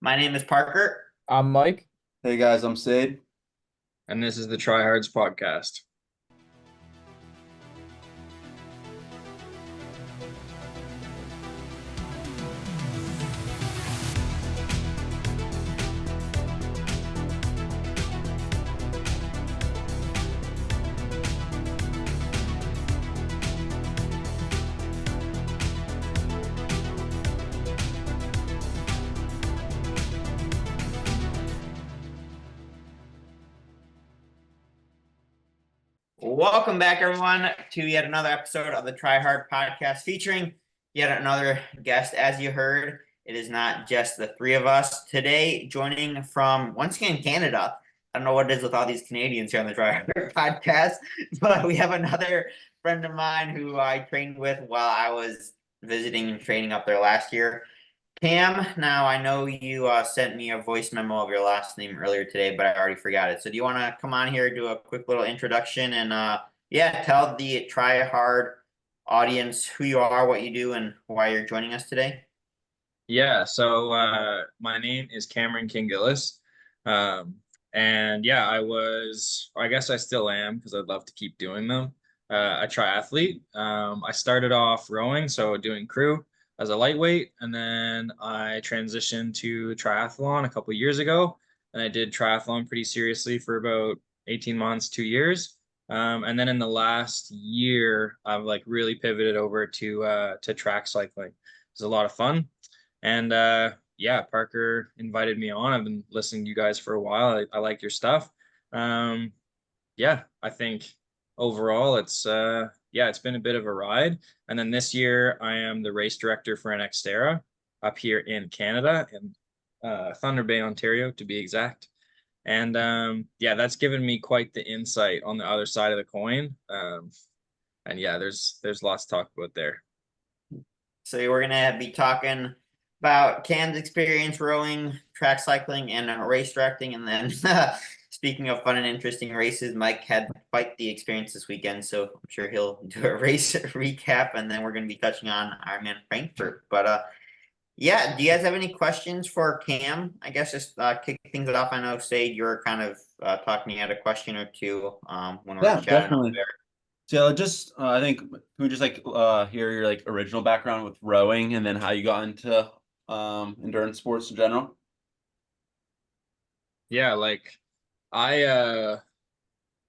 My name is Parker. I'm Mike. Hey guys, I'm Seid. And this is the Tryhards podcast. Welcome back, everyone, to yet another episode of the Try Hard podcast featuring yet another guest. As you heard, it is not just the three of us. Today, joining from, once again, Canada. I don't know what it is with all these Canadians here on the Try Hard podcast, but we have another friend of mine who I trained with while I was visiting and training up there last year. Cam, now I know you sent me a voice memo of your last name earlier today, but I already forgot it. So do you want to come on here, do a quick little introduction, and yeah, tell the Try Hard audience who you are, what you do, and why you're joining us today? Yeah, so my name is Cameron King Gillis. And yeah, I guess I still am because I'd love to keep doing them. A triathlete. I started off rowing, so doing crew as a lightweight, and then I transitioned to triathlon a couple of years ago, and I did triathlon pretty seriously for about 18 months, 2 years. And then in the last year, I've like really pivoted over to track cycling. It's a lot of fun. And yeah, Parker invited me on. I've been listening to you guys for a while. I like your stuff. Um, yeah, I think overall it's been a bit of a ride. And then this year I am the race director for an Xterra up here in Canada, in Thunder Bay, Ontario, to be exact. And yeah, that's given me quite the insight on the other side of the coin. And yeah, there's lots to talk about there. So we're gonna be talking about Cam's experience rowing, track cycling, and race directing, and then speaking of fun and interesting races, Mike had quite the experience this weekend, so I'm sure he'll do a race recap, and then we're going to be touching on Ironman Frankfurt. But yeah, do you guys have any questions for Cam? I guess just kick things off. I know, Seid, you're kind of talking. You had a question or two when we were Yeah, chatting up definitely. there. So just I think can we just hear your like original background with rowing and then how you got into endurance sports in general? Yeah, like I uh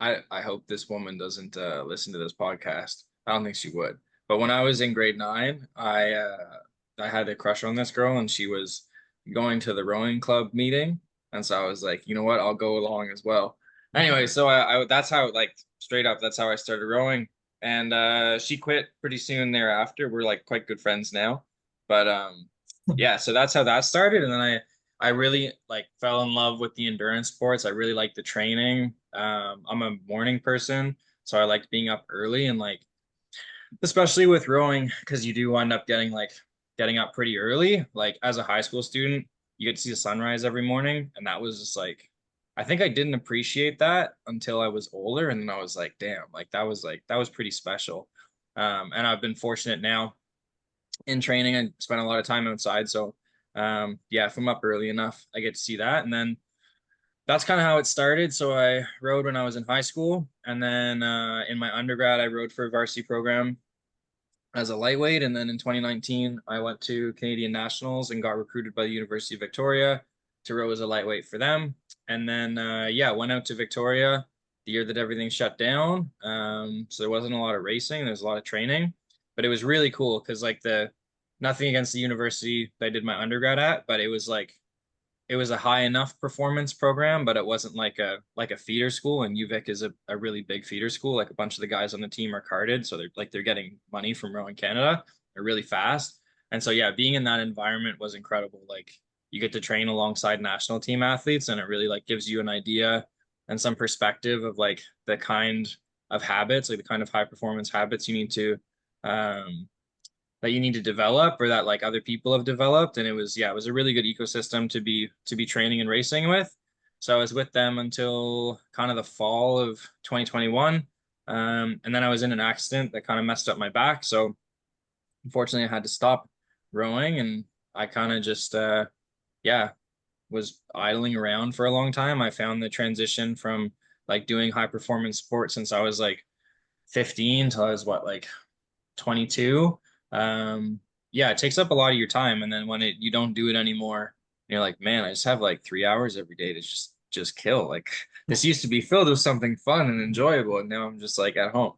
I hope this woman doesn't listen to this podcast. I don't think she would. But when I was in grade nine, I had a crush on this girl, and she was going to the rowing club meeting, and so I was like, you know what, I'll go along as well. Anyway, so I that's how, like, straight up, that's how I started rowing, and she quit pretty soon thereafter. We're like quite good friends now, but yeah, so that's how that started, and then I really like fell in love with the endurance sports. I really like the training. I'm a morning person, so I liked being up early, and like especially with rowing, because you do wind up getting up pretty early. Like as a high school student, you get to see the sunrise every morning, and that was just like I think I didn't appreciate that until I was older, and then I was like, damn, like that was pretty special. And I've been fortunate now in training. I spent a lot of time outside, so yeah, if I'm up early enough, I get to see that. And then that's kind of how it started. So I rode when I was in high school, and then in my undergrad, I rode for a varsity program as a lightweight. And then in 2019, I went to Canadian Nationals and got recruited by the University of Victoria to row as a lightweight for them. And then yeah, went out to Victoria the year that everything shut down. So there wasn't a lot of racing. There was a lot of training, but it was really cool because like the nothing against the university that I did my undergrad at, but it was like it was a high enough performance program, but it wasn't like a feeder school. And UVic is a really big feeder school. Like a bunch of the guys on the team are carded, so they're getting money from Rowing Canada. They're really fast, and so yeah, being in that environment was incredible. Like you get to train alongside national team athletes, and it really like gives you an idea and some perspective of like the kind of habits, like the kind of high performance habits you need to um, that you need to develop or that like other people have developed. And it was, yeah, it was a really good ecosystem to be training and racing with. So I was with them until kind of the fall of 2021. And then I was in an accident that kind of messed up my back. So unfortunately I had to stop rowing, and I kind of just yeah, was idling around for a long time. I found the transition from like doing high performance sports since I was like 15 till I was what, like 22. Yeah, it takes up a lot of your time. And then when you don't do it anymore, you're like, man, I just have like 3 hours every day to just kill. Like this used to be filled with something fun and enjoyable, and now I'm just like at home.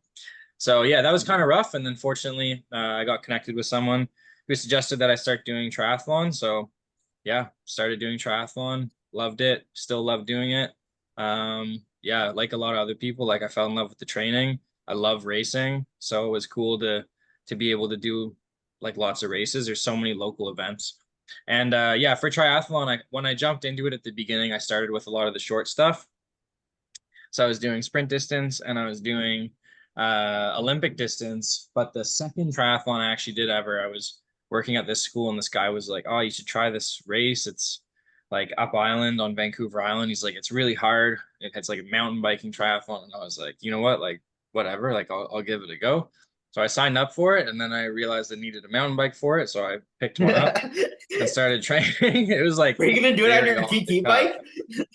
So yeah, that was kind of rough. And then fortunately, I got connected with someone who suggested that I start doing triathlon. So yeah, started doing triathlon, loved it, still love doing it. Yeah, like a lot of other people, like I fell in love with the training. I love racing, so it was cool to be able to do like lots of races. There's so many local events. And yeah, for triathlon, when I jumped into it at the beginning, I started with a lot of the short stuff. So I was doing sprint distance and I was doing Olympic distance. But the second triathlon I actually did ever, I was working at this school and this guy was like, "Oh, you should try this race. It's like up island on Vancouver Island." He's like, "It's really hard. It's like a mountain biking triathlon." And I was like, you know what? Like, whatever, like I'll give it a go. So I signed up for it and then I realized I needed a mountain bike for it. So I picked one up and started training. It was like Were you gonna do it on very your off the TT cuff.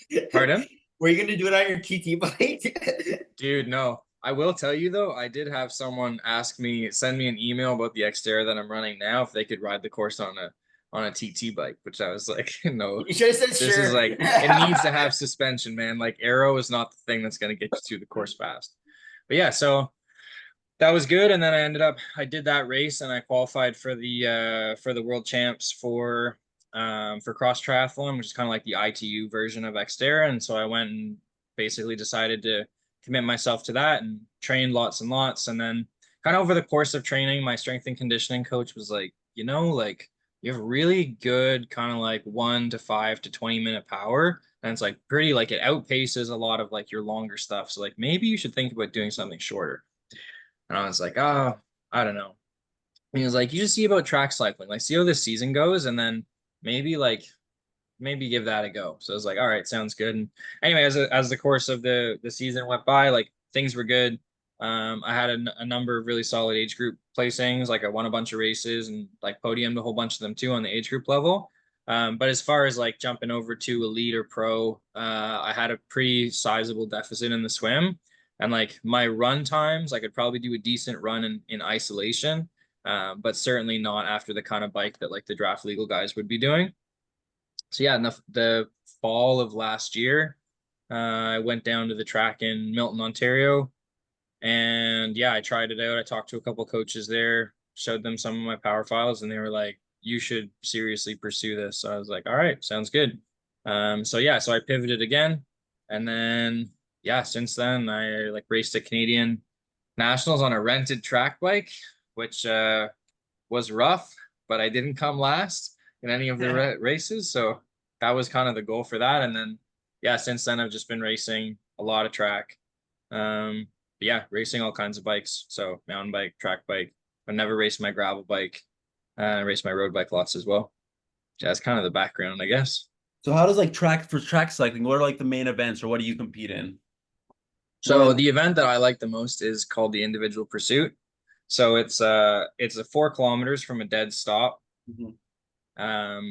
bike? Pardon? Were you gonna do it on your TT bike? Dude, no. I will tell you though, I did have someone send me an email about the Xterra that I'm running now if they could ride the course on a TT bike, which I was like, no, You should have said this is sure. like it needs to have suspension, man. Like aero is not the thing that's gonna get you through the course fast. But yeah, so that was good. And then I did that race and I qualified for the world champs for cross triathlon, which is kind of like the ITU version of Xterra. And so I went and basically decided to commit myself to that and trained lots and lots. And then kind of over the course of training, my strength and conditioning coach was like, like you have really good kind of like 1 to 5 to 20 minute power. And it's like pretty like it outpaces a lot of like your longer stuff. So like maybe you should think about doing something shorter. And I was like, oh, I don't know. And he was like, you just see about track cycling, like see how this season goes, and then maybe like maybe give that a go. So I was like, all right, sounds good. And anyway, as the course of the season went by, like things were good. I had a number of really solid age group placings. Like I won a bunch of races and like podiumed a whole bunch of them too on the age group level. But as far as like jumping over to elite or pro, I had a pretty sizable deficit in the swim. And like my run times, I could probably do a decent run in isolation, but certainly not after the kind of bike that like the draft legal guys would be doing. So yeah, in the fall of last year, I went down to the track in Milton, Ontario, and yeah, I tried it out. I talked to a couple coaches there, showed them some of my power files, and they were like, "You should seriously pursue this." So I was like, "All right, sounds good." So yeah, so I pivoted again, and then yeah, since then I like raced at Canadian Nationals on a rented track bike, which was rough, but I didn't come last in any of the races. So that was kind of the goal for that. And then, yeah, since then I've just been racing a lot of track. But yeah, racing all kinds of bikes. So mountain bike, track bike. I've never raced my gravel bike. I raced my road bike lots as well. Yeah, that's kind of the background, I guess. So how does like track cycling? What are like the main events or what do you compete in? So the event that I like the most is called the individual pursuit. So it's a 4 kilometers from a dead stop,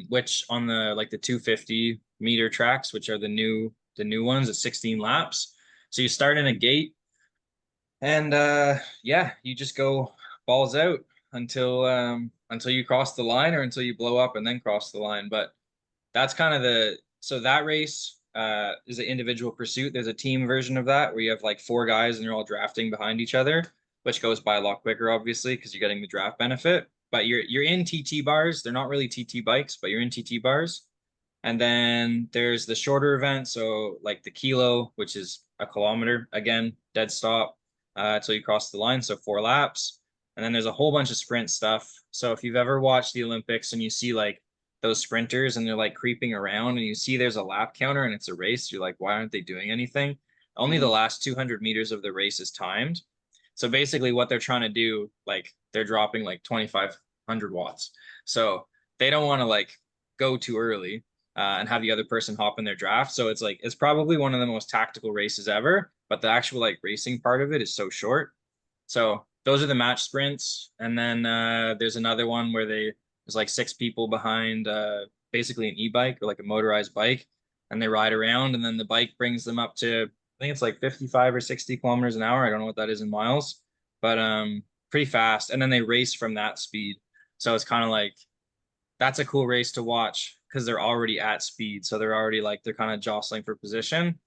which on the 250-meter tracks, which are the new ones at 16 laps. So you start in a gate and yeah, you just go balls out until you cross the line or until you blow up and then cross the line. But that's kind of so that race is an individual pursuit. There's a team version of that where you have like 4 guys and you're all drafting behind each other, which goes by a lot quicker, obviously, because you're getting the draft benefit. But you're in TT bars. They're not really TT bikes, but you're in TT bars. And then there's the shorter event, so like the kilo, which is a kilometer, again, dead stop until you cross the line, so 4 laps. And then there's a whole bunch of sprint stuff. So if you've ever watched the Olympics and you see like those sprinters and they're like creeping around and you see there's a lap counter and it's a race, you're like, why aren't they doing anything? Only the last 200 meters of the race is timed. So basically what they're trying to do, like they're dropping like 2,500 watts. So they don't want to like go too early and have the other person hop in their draft. So it's like, it's probably one of the most tactical races ever, but the actual like racing part of it is so short. So those are the match sprints. And then there's another one where there's like 6 people behind basically an e-bike or like a motorized bike, and they ride around, and then the bike brings them up to, I think it's like 55 or 60 kilometers an hour. I don't know what that is in miles, but pretty fast. And then they race from that speed. So it's kind of like, that's a cool race to watch because they're already at speed. So they're already like, they're kind of jostling for position.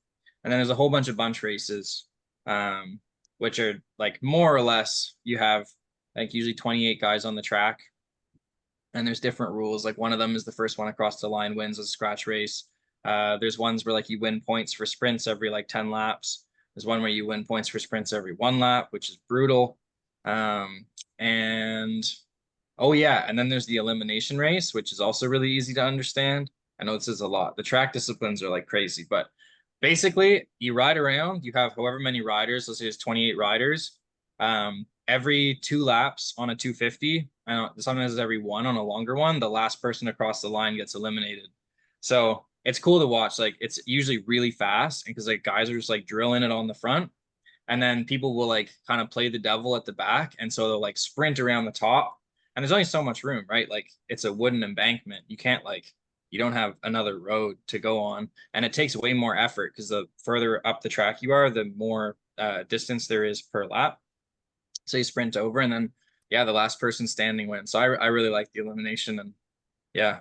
And then there's a whole bunch of bunch races, which are like more or less, you have like usually 28 guys on the track. And there's different rules. Like one of them is the first one across the line wins a scratch race. There's ones where like you win points for sprints every like 10 laps. There's one where you win points for sprints every 1 lap, which is brutal. And oh yeah, and then there's the elimination race, which is also really easy to understand. I know this is a lot. The track disciplines are like crazy, but basically you ride around, you have however many riders, let's say there's 28 riders. Every 2 laps on a 250, and sometimes every one on a longer one, the last person across the line gets eliminated. So it's cool to watch. Like it's usually really fast because like guys are just like drilling it on the front, and then people will like kind of play the devil at the back, and so they'll like sprint around the top. And there's only so much room, right? Like it's a wooden embankment. You can't like, you don't have another road to go on, and it takes way more effort because the further up the track you are, the more distance there is per lap. So you sprint over, and then yeah, the last person standing wins. So I really like the elimination, and yeah,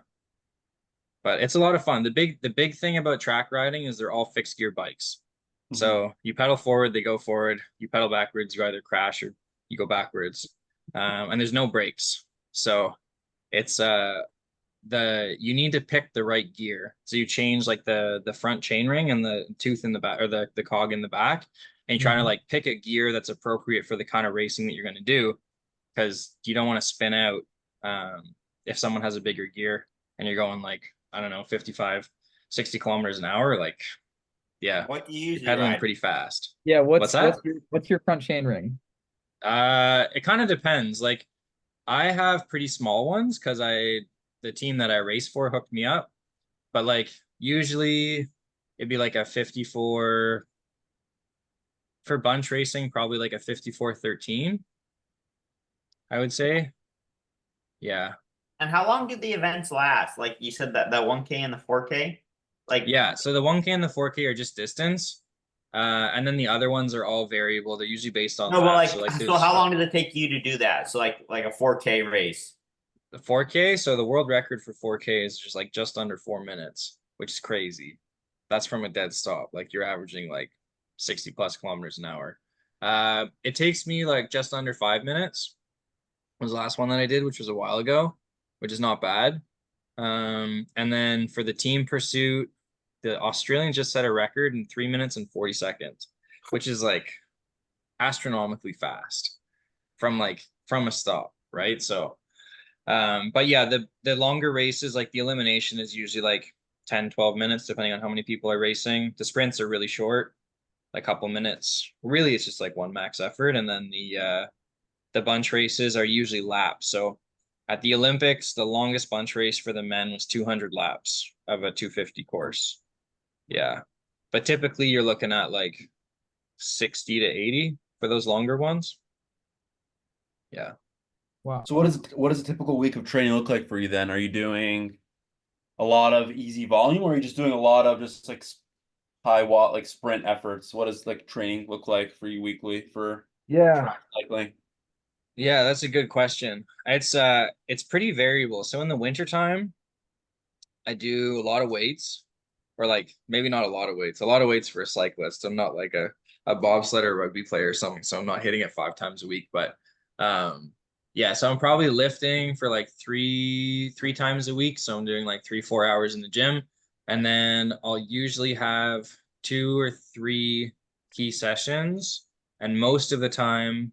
but it's a lot of fun. The big thing about track riding is they're all fixed gear bikes. So you pedal forward, they go forward. You pedal backwards, you either crash or you go backwards. And there's no brakes. So it's you need to pick the right gear. So you change like the front chain ring and the tooth in the back, or the cog in the back, and you're trying to like pick a gear that's appropriate for the kind of racing that you're going to do, because you don't want to spin out if someone has a bigger gear and you're going like, I don't know, 55, 60 kilometers an hour, like yeah, What do you you're usually pedaling ride? pretty fast. Yeah, What's that? what's your front chain ring? It kind of depends. Like I have pretty small ones because the team that I race for hooked me up. But like usually it'd be like a 54 for bunch racing, probably like a 54-13, I would say. Yeah. And how long do the events last? Like you said that 1K and the 4K? Like Yeah. So the 1K and the 4K are just distance. And then the other ones are all variable. They're usually based on no, but laps. like So like so there's how long did it take you to do that? So like a 4K race. the 4K. So the world record for 4K is just under 4 minutes, which is crazy. That's from a dead stop. Like you're averaging like 60 plus kilometers an hour. It takes me like just under 5 minutes. Was the last one that I did, which was a while ago, which is not bad. And then for the team pursuit, the Australians just set a record in 3 minutes and 40 seconds, which is like astronomically fast from a stop, right? So but yeah, the longer races, like the elimination is usually like 10, 12 minutes, depending on how many people are racing. The sprints are really short, like a couple minutes. Really, it's just like one max effort. And then the bunch races are usually laps. So at the Olympics, the longest bunch race for the men was 200 laps of a 250 course. Yeah. But typically you're looking at like 60 to 80 for those longer ones. Yeah. Wow. So what does a typical week of training look like for you then? Are you doing a lot of easy volume, or are you just doing a lot of just like high watt like sprint efforts? What does like training look like for you weekly for Yeah. track cycling? Yeah, that's a good question. It's pretty variable. So in the wintertime, I do a lot of weights, or like maybe not a lot of weights. A lot of weights for a cyclist. I'm not like a bobsled or rugby player or something, so I'm not hitting it 5 times a week. But yeah, so I'm probably lifting for like three times a week. So I'm doing like 3-4 hours in the gym, and then I'll usually have 2 or 3 key sessions, and most of the time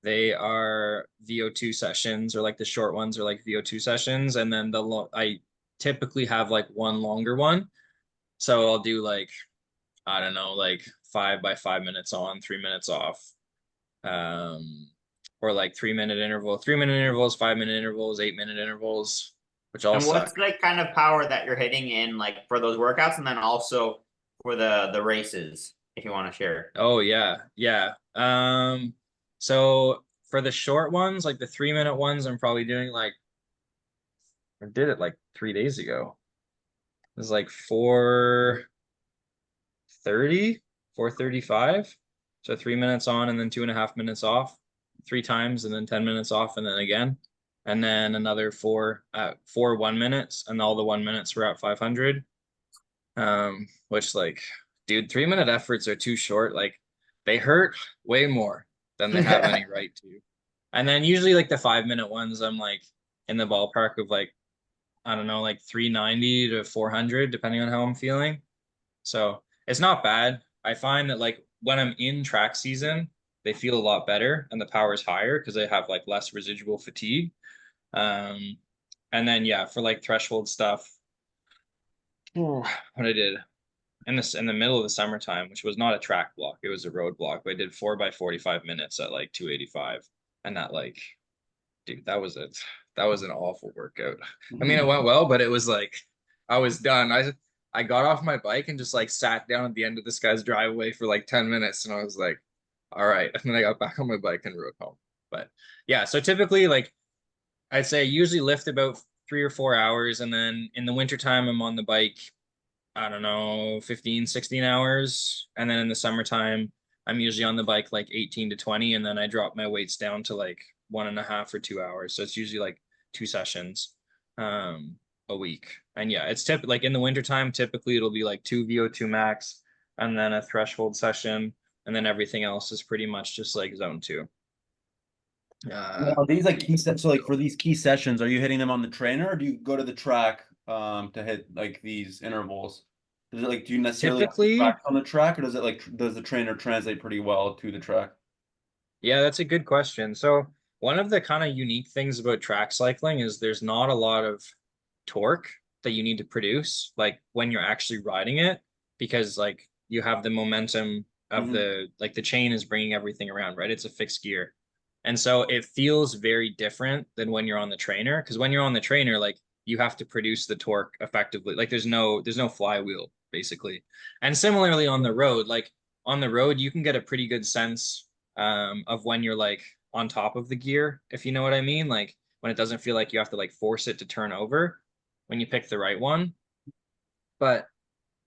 they are VO2 sessions, or like the short ones are like VO2 sessions, and then I typically have like one longer one. So I'll do like, I don't know, like 5 by 5 minutes on, 3 minutes off. Or like 3 minute interval, 3 minute intervals, 5 minute intervals, 8 minute intervals, which all And what's suck. like kind of power that you're hitting in like for those workouts, and then also for the races, if you want to share? Oh yeah, yeah. So for the short ones, like the 3 minute ones, I'm probably doing like, I did it like 3 days ago. was like 4:30, 4:35. So 3 minutes on and then 2.5 minutes off, 3 times, and then 10 minutes off, and then again. And then another four 1 minutes, and all the 1 minutes were at 500. Which like, dude, 3 minute efforts are too short. Like, they hurt way more than they have any right to. And then usually like the 5 minute ones, I'm like in the ballpark of like, I don't know, like 390 to 400, depending on how I'm feeling. So it's not bad. I find that like when I'm in track season, they feel a lot better and the power is higher because they have like less residual fatigue. And then yeah, for like threshold stuff, what I did in the middle of the summertime, which was not a track block, it was a road block, but I did 4 by 45 minutes at like 285. And that like, dude, that was an awful workout. I mean, it went well, but it was like I was done. I got off my bike and just like sat down at the end of this guy's driveway for like 10 minutes, and I was like, all right. And then I got back on my bike and rode home. But yeah, so typically like I'd say I usually lift about 3 or 4 hours, and then in the wintertime I'm on the bike, I don't know, 15, 16 hours. And then in the summertime, I'm usually on the bike like 18 to 20. And then I drop my weights down to like 1.5 or 2 hours. So it's usually like 2 sessions a week. And yeah, it's like in the wintertime, typically it'll be like 2 VO2 max and then a threshold session. And then everything else is pretty much just like zone 2. Are these like so like for these key sessions, are you hitting them on the trainer, or do you go to the track to hit like these intervals? Does it like do you necessarily Typically, practice on the track, or does it like does the trainer translate pretty well to the track? yeah, that's a good question. So one of the kind of unique things about track cycling is there's not a lot of torque that you need to produce like when you're actually riding it, because like you have the momentum of the like the chain is bringing everything around, right? It's a fixed gear. And so it feels very different than when you're on the trainer, because when you're on the trainer, like you have to produce the torque effectively. Like there's no flywheel basically. And similarly on the road, like on the road, you can get a pretty good sense of when you're like on top of the gear, if you know what I mean. Like when it doesn't feel like you have to like force it to turn over when you pick the right one. But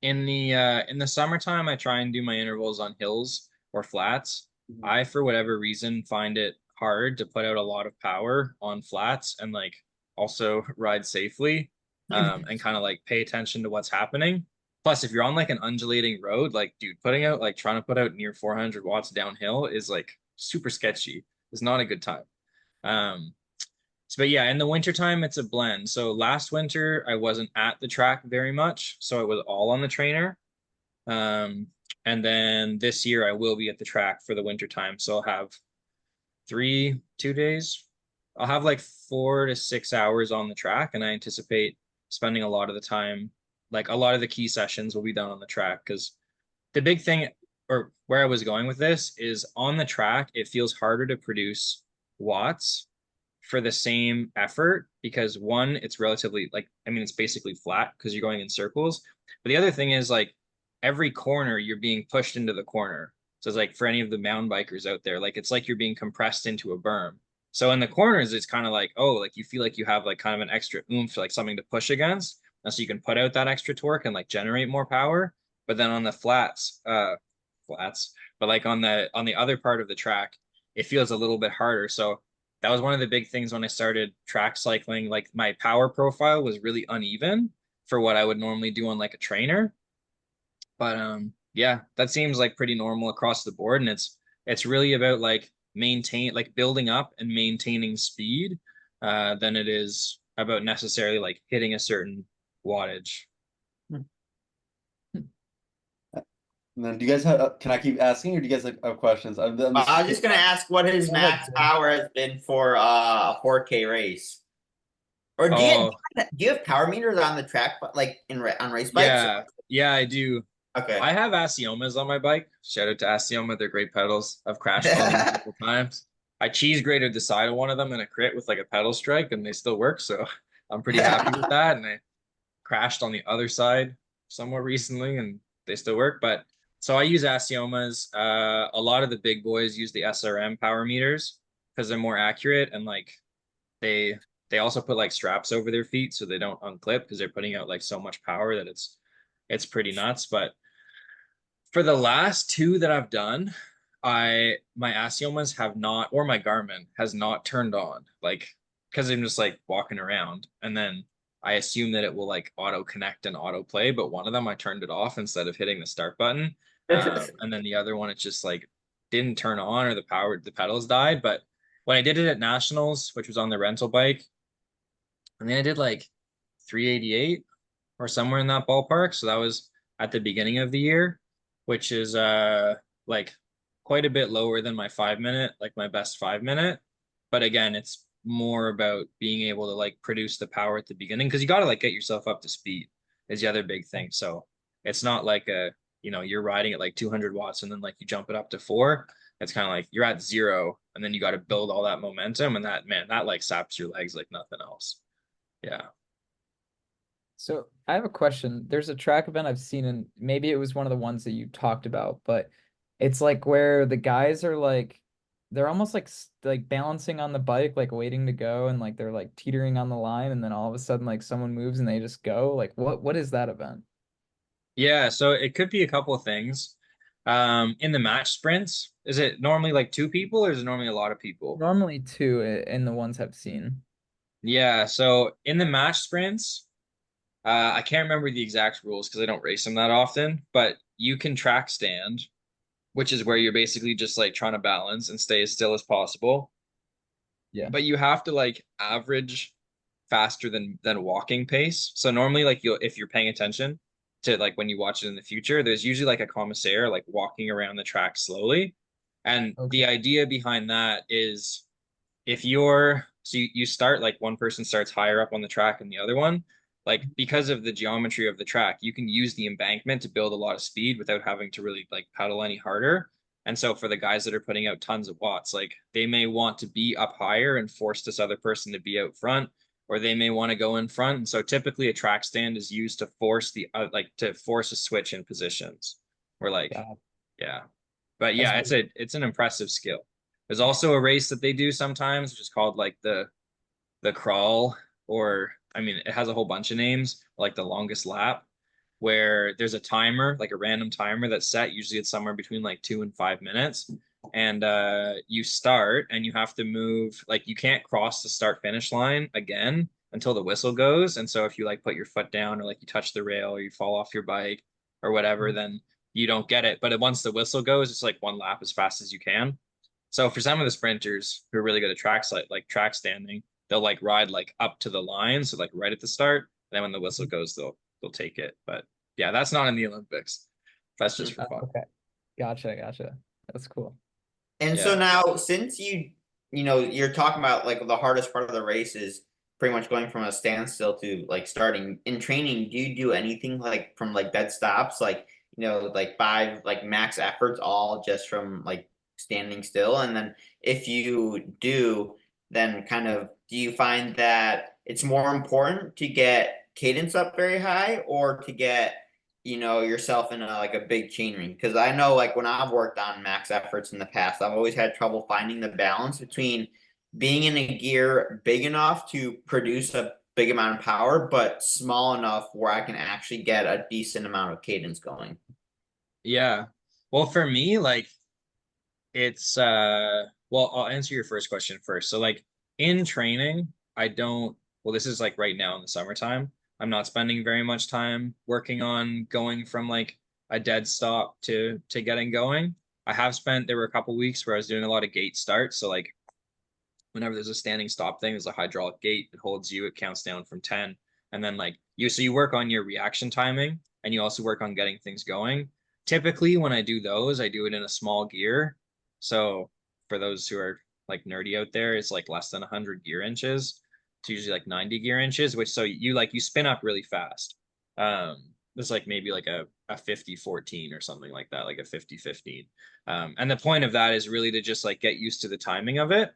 in the summertime, I try and do my intervals on hills or flats. I, for whatever reason, find it hard to put out a lot of power on flats and like also ride safely, and kind of like pay attention to what's happening. Plus, if you're on like an undulating road, like dude, trying to put out near 400 watts downhill is like super sketchy. It's not a good time. Um, but yeah, in the wintertime, it's a blend. So last winter, I wasn't at the track very much, so it was all on the trainer. Um, and then this year, I will be at the track for the wintertime. So I'll have 2 days. I'll have like 4 to 6 hours on the track, and I anticipate spending a lot of the time, like a lot of the key sessions will be done on the track. Because the big thing, or where I was going with this, is on the track, it feels harder to produce watts for the same effort, because one, it's relatively like, I mean, it's basically flat because you're going in circles. But the other thing is like every corner you're being pushed into the corner. So it's like for any of the mountain bikers out there, like it's like you're being compressed into a berm. So in the corners, it's kind of like, oh, like you feel like you have like kind of an extra oomph, like something to push against. And so you can put out that extra torque and like generate more power. But then on the flats, but like on the other part of the track, it feels a little bit harder. So that was one of the big things when I started track cycling. Like my power profile was really uneven for what I would normally do on like a trainer. But yeah, that seems like pretty normal across the board. And it's really about like building up and maintaining speed than it is about necessarily like hitting a certain wattage. And then do you guys have, can I keep asking, or do you guys have questions? I was just gonna ask what his max power has been for a 4K race. Or do you have power meters on the track, but like on race bikes? Yeah, I do. Okay. I have Asiomas on my bike. Shout out to Asioma, they're great pedals. I've crashed on them a couple times. I cheese grated the side of one of them in a crit with like a pedal strike, and they still work. So I'm pretty happy with that. And I crashed on the other side somewhat recently, and they still work. But so I use Asiomas. A lot of the big boys use the SRM power meters because they're more accurate, and like they they also put like straps over their feet so they don't unclip because they're putting out like so much power that it's pretty nuts. But for the last two that I've done, my Asiomas have not, or my Garmin has not turned on, like because I'm just like walking around, and then I assume that it will like auto connect and auto play. But one of them I turned it off instead of hitting the start button, and then the other one it just like didn't turn on, or the pedals died. But when I did it at Nationals, which was on the rental bike, and then I did like 388 or somewhere in that ballpark. So that was at the beginning of the year, which is like quite a bit lower than my 5 minute, like my best 5 minute. But again, it's more about being able to like produce the power at the beginning, because you got to like get yourself up to speed is the other big thing. So it's not like you're riding at like 200 watts and then like you jump it up to 4. It's kind of like you're at 0 and then you got to build all that momentum, and that, man, that like saps your legs like nothing else. Yeah. So I have a question. There's a track event I've seen, and maybe it was one of the ones that you talked about, but it's like where the guys are like, they're almost like like balancing on the bike, like waiting to go, and like they're like teetering on the line, and then all of a sudden like someone moves and they just go. Like what is that event? Yeah, so it could be a couple of things. In the match sprints, is it normally like 2 people or is it normally a lot of people? Normally two in the ones I've seen. Yeah, so in the match sprints, I can't remember the exact rules because I don't race them that often, but you can track stand, which is where you're basically just like trying to balance and stay as still as possible. Yeah. But you have to like average faster than walking pace. So normally like you'll, if you're paying attention to like when you watch it in the future, there's usually like a commissaire like walking around the track slowly. And Okay. the idea behind that is if you're so you start like one person starts higher up on the track and the other one, like because of the geometry of the track, you can use the embankment to build a lot of speed without having to really like pedal any harder. And so for the guys that are putting out tons of watts, like they may want to be up higher and force this other person to be out front, or they may want to go in front. And so typically a track stand is used to force to force a switch in positions. Or like, Yeah. yeah. But That's yeah, it's an impressive skill. There's also a race that they do sometimes, which is called like the crawl, or I mean, it has a whole bunch of names, like the longest lap, where there's a timer, like a random timer that's set. Usually it's somewhere between like 2 and 5 minutes. And you start and you have to move, like you can't cross the start finish line again until the whistle goes. And so if you like put your foot down or like you touch the rail or you fall off your bike or whatever, then you don't get it. But once the whistle goes, it's like one lap as fast as you can. So for some of the sprinters who are really good at track like track standing, they'll like ride like up to the line, so like right at the start. And then when the whistle goes, they'll take it. But yeah, that's not in the Olympics. That's just for fun. Okay. Gotcha. That's cool. And so Yeah. now, since you're talking about like the hardest part of the race is pretty much going from a standstill to like starting in training, do you do anything like from like dead stops, like like 5 like max efforts, all just from like standing still? And then if you do, then kind of do you find that it's more important to get cadence up very high or to get yourself in like a big chain ring? Because I know like when I've worked on max efforts in the past, I've always had trouble finding the balance between being in a gear big enough to produce a big amount of power, but small enough where I can actually get a decent amount of cadence going. Yeah. Well, for me, like it's well, I'll answer your first question first. So like in training, I don't well, this is like right now in the summertime. I'm not spending very much time working on going from like a dead stop to getting going. There were a couple weeks where I was doing a lot of gate starts. So like whenever there's a standing stop thing, there's a hydraulic gate. It holds you, it counts down from 10. And then like you work on your reaction timing and you also work on getting things going. Typically when I do those, I do it in a small gear. So for those who are like nerdy out there, it's like less than 100 gear inches. It's usually like 90 gear inches, which so you spin up really fast. It's like maybe like a 50-14 or something like that, like a 50-15. And the point of that is really to just like get used to the timing of it.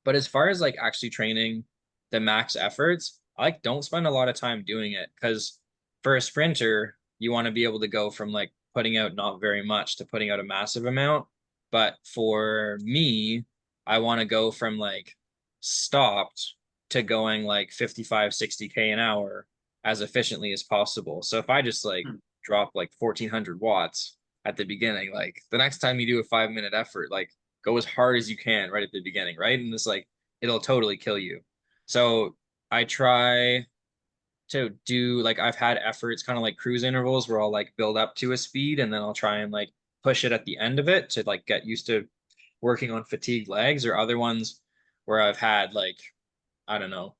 But as far as like actually training the max efforts, I like don't spend a lot of time doing it, because for a sprinter, you want to be able to go from like putting out not very much to putting out a massive amount. But for me, I want to go from like stopped to going like 55, 60K an hour as efficiently as possible. So if I just like drop like 1400 watts at the beginning, like the next time you do a 5-minute effort, like go as hard as you can right at the beginning, right? And it's like, it'll totally kill you. So I try to do like, I've had efforts kind of like cruise intervals where I'll like build up to a speed and then I'll try and like push it at the end of it to like get used to working on fatigued legs, or other ones where I've had like, I don't know,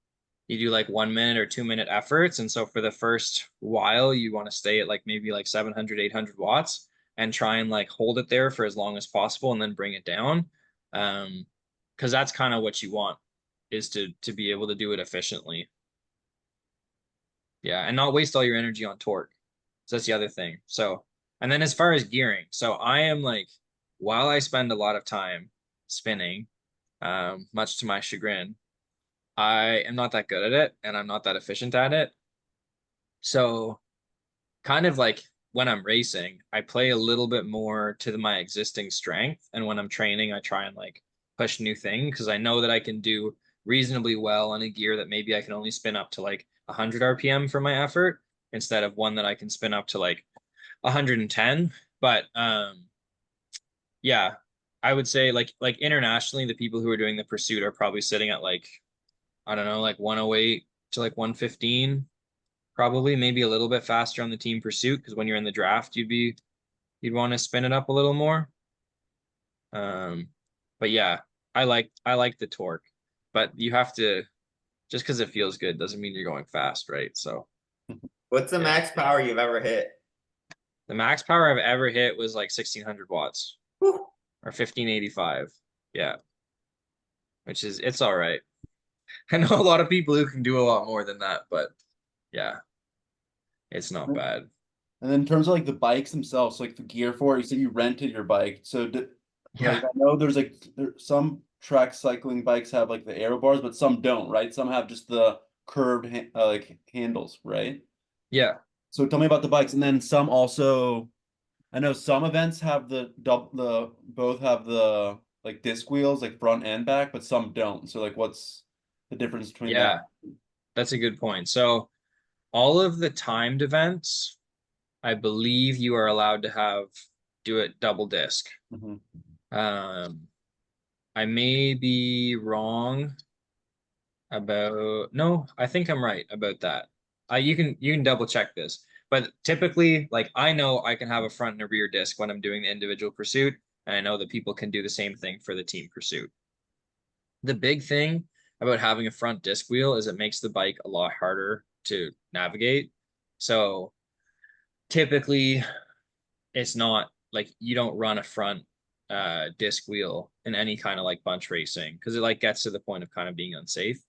you do like 1 minute or 2 minute efforts. And so for the first while, you want to stay at like maybe like 700, 800 watts and try and like hold it there for as long as possible and then bring it down. Because that's kind of what you want, is to be able to do it efficiently. Yeah, and not waste all your energy on torque. So that's the other thing. So, and then as far as gearing, so I am like, while I spend a lot of time spinning, much to my chagrin, I am not that good at it and I'm not that efficient at it. So kind of like when I'm racing, I play a little bit more to my existing strength. And when I'm training, I try and like push new things because I know that I can do reasonably well on a gear that maybe I can only spin up to like 100 RPM for my effort instead of one that I can spin up to like 110. But yeah, I would say like internationally, the people who are doing the pursuit are probably sitting at like, I don't know, like 108 to like 115, probably maybe a little bit faster on the team pursuit, because when you're in the draft, you'd want to spin it up a little more. But yeah, I like the torque, but you have to, just because it feels good doesn't mean you're going fast, right? So What's the max power you've ever hit? the max power I've ever hit was like 1600 watts Whew. or 1585. Yeah, which is, it's all right. I know a lot of people who can do a lot more than that, but yeah, it's not bad. And then in terms of like the bikes themselves, like the gear for it, you said you rented your bike. So Yeah. like I know there's like some track cycling bikes have like the aero bars, but some don't, right? Some have just the curved like handles, right? Yeah. So tell me about the bikes, and then some also. I know some events have both have the like disc wheels, like front and back, but some don't. So like, what's the difference between Yeah, that? that's a good point. So all of the timed events, I believe you are allowed to do it double disc. Mhm. I may be wrong about, no, I think I'm right about that. You can double check this, but typically, like I know I can have a front and a rear disc when I'm doing the individual pursuit, and I know that people can do the same thing for the team pursuit. The big thing about having a front disc wheel is it makes the bike a lot harder to navigate. So typically it's not like you don't run a front disc wheel in any kind of like bunch racing because it like gets to the point of kind of being unsafe.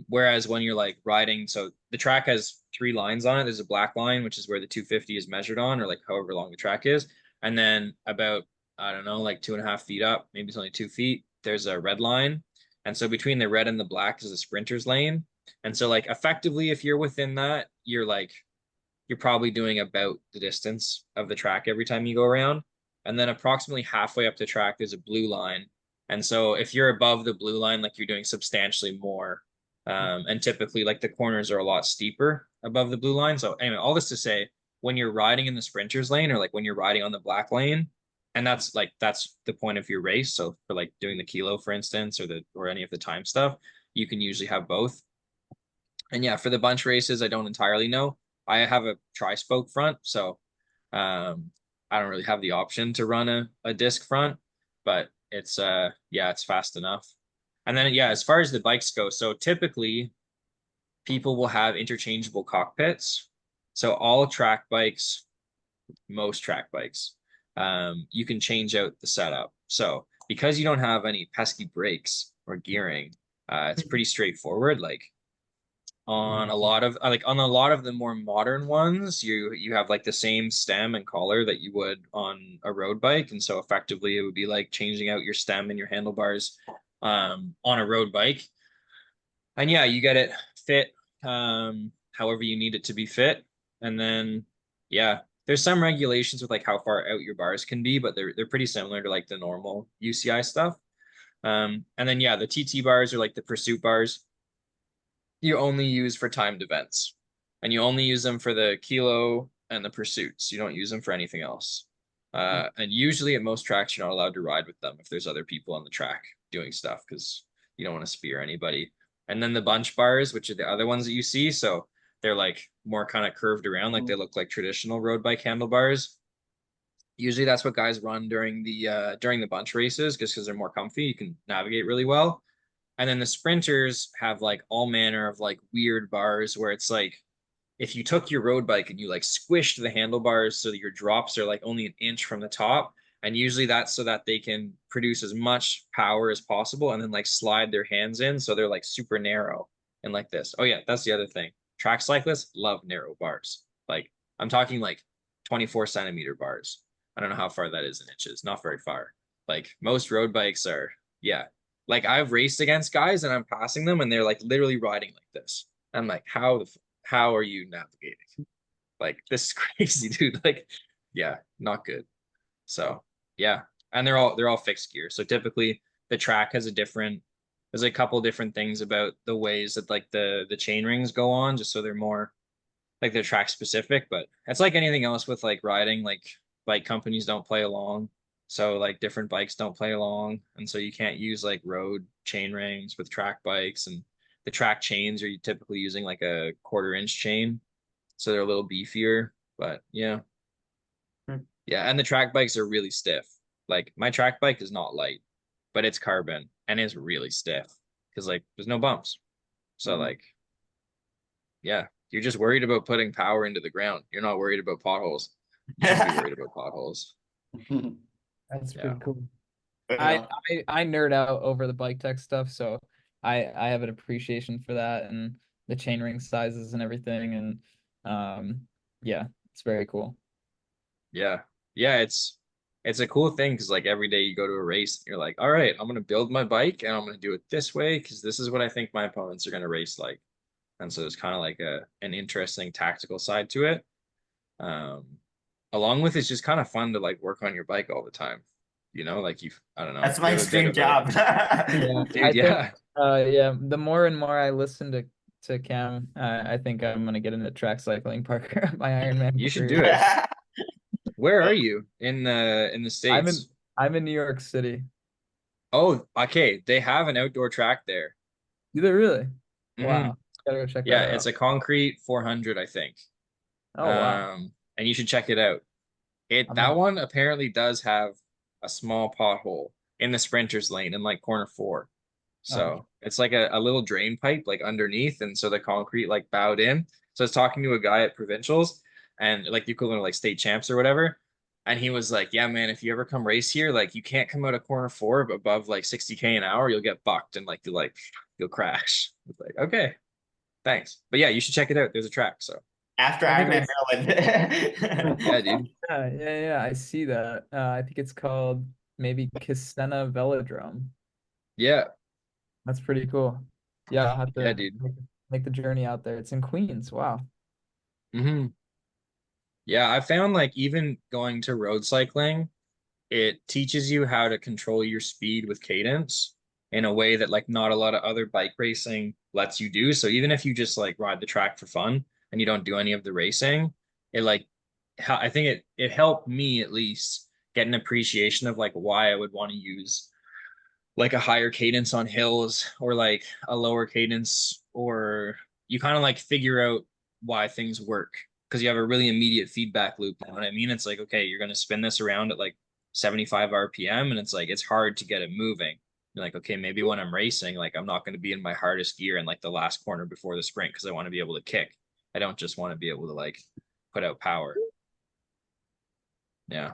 Whereas when you're like riding, so the track has 3 lines on it. There's a black line, which is where the 250 is measured on, or like however long the track is. And then about, I don't know, like 2.5 feet up, maybe it's only 2 feet, there's a red line. And so between the red and the black is a sprinter's lane. And so like effectively, if you're within that, you're probably doing about the distance of the track every time you go around. And then approximately halfway up the track, there's a blue line. And so if you're above the blue line, like you're doing substantially more. And typically like the corners are a lot steeper above the blue line. So anyway, all this to say, when you're riding in the sprinter's lane or like when you're riding on the black lane, and that's the point of your race. So for like doing the kilo, for instance, or any of the time stuff, you can usually have both. And yeah, for the bunch races, I don't entirely know. I have a tri-spoke front, so I don't really have the option to run a disc front, but it's yeah, it's fast enough. And then yeah, as far as the bikes go, so typically people will have interchangeable cockpits. So all track bikes, most track bikes, you can change out the setup. So because you don't have any pesky brakes or gearing, it's pretty straightforward. Like on a lot of the more modern ones, you have like the same stem and collar that you would on a road bike, and so effectively it would be like changing out your stem and your handlebars on a road bike. And yeah, you get it fit however you need it to be fit. And then yeah, there's some regulations with like how far out your bars can be, but they're pretty similar to like the normal UCI stuff. And then yeah, the TT bars are like the pursuit bars. you only use for timed events, and you only use them for the kilo and the pursuits. You don't use them for anything else. And usually at most tracks, you're not allowed to ride with them if there's other people on the track doing stuff, because you don't want to spear anybody. And then the bunch bars, which are the other ones that you see, so they're like more kind of curved around, like they look like traditional road bike handlebars. Usually that's what guys run during the bunch races, just because they're more comfy. You can navigate really well. And then the sprinters have like all manner of like weird bars where it's like if you took your road bike and you like squished the handlebars so that your drops are like only an inch from the top. And usually that's so that they can produce as much power as possible and then like slide their hands in. So they're like super narrow and like this. Oh, yeah, that's the other thing. Track cyclists love narrow bars. Like I'm talking like 24 centimeter bars. I don't know how far that is in inches, not very far. Like most road bikes are, yeah. Like I've raced against guys and I'm passing them and they're like literally riding like this. I'm like, how are you navigating? Like this is crazy, dude. Like, yeah, not good. So yeah. And they're all fixed gear. So typically the track has there's a couple different things about the ways that like the chain rings go on, just so they're more like they're track specific. But it's like anything else with like riding, like bike companies don't play along. So like different bikes don't play along. And so you can't use like road chain rings with track bikes, and the track chains are you typically using like a 1/4 inch chain. So they're a little beefier, but yeah. Yeah. And the track bikes are really stiff. Like my track bike is not light, but it's carbon and it's really stiff because like there's no bumps. So like, yeah, you're just worried about putting power into the ground. You're not worried about potholes. You shouldn't be worried about potholes. That's Yeah. pretty cool. Yeah. I nerd out over the bike tech stuff, so I have an appreciation for that and the chainring sizes and everything, and yeah, it's very cool. Yeah. Yeah, it's a cool thing because like every day you go to a race and you're like, all right, I'm gonna build my bike and I'm gonna do it this way because this is what I think my opponents are gonna race like. And so it's kind of like an interesting tactical side to it. Um, along with it's just kind of fun to like work on your bike all the time. You know, like I don't know, That's you my have a bit dream of a job. Yeah, dude, I think yeah. yeah, the more and more I listen to Cam, I think I'm gonna get into track cycling, Parker, my Ironman You should career. do it. Where are you in the I'm in States? I'm in New York City. Oh, okay. They have an outdoor track there. Do they really? Hmm. Wow, gotta go check Yeah, that it's out. a concrete 400, I think. Oh wow, And you should check it out. I'm That gonna. one apparently does have a small pothole in the sprinter's lane in like corner 4. Oh, So it's like a little drain pipe like underneath, and so the concrete like bowed in. So I was talking to a guy at provincials and like the equivalent of like state champs or whatever. And he was like, yeah, man, if you ever come race here, like you can't come out of corner 4 above like 60K an hour. You'll get bucked and you'll crash. It's like, okay, thanks. But yeah, you should check it out. There's a track. So After I think Ironman it's Maryland. yeah, dude. yeah, I see that. I think it's called maybe Kisena Velodrome. Yeah, That's pretty cool. Yeah, I'll have yeah, to dude. make the journey out there. It's in Queens. Wow. Hmm. Yeah, I found like even going to road cycling, it teaches you how to control your speed with cadence in a way that like not a lot of other bike racing lets you do. So even if you just like ride the track for fun and you don't do any of the racing, it like I think it helped me at least get an appreciation of like why I would want to use like a higher cadence on hills or like a lower cadence, or you kind of like figure out why things work because you have a really immediate feedback loop. You know what I mean? It's like, okay, you're going to spin this around at like 75 RPM and it's like it's hard to get it moving. You're like, okay, maybe when I'm racing, like I'm not going to be in my hardest gear in like the last corner before the sprint because I want to be able to kick. I don't just want to be able to like put out power. Yeah.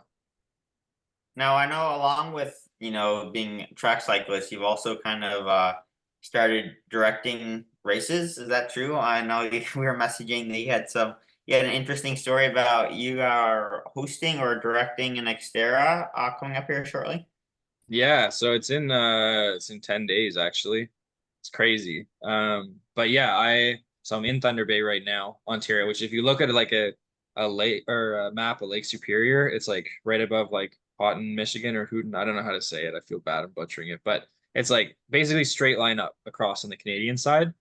Now I know along with, being a track cyclist, you've also kind of started directing races. Is that true? I know we were messaging that you had an interesting story about you are hosting or directing an Xterra coming up here shortly. Yeah, so it's in 10 days actually. It's crazy. But yeah, I'm in Thunder Bay right now, Ontario, which if you look at it like a lake or a map of Lake Superior, it's like right above like Houghton, Michigan or Houghton. I don't know how to say it. I feel bad I'm butchering it, but it's like basically straight line up across on the Canadian side.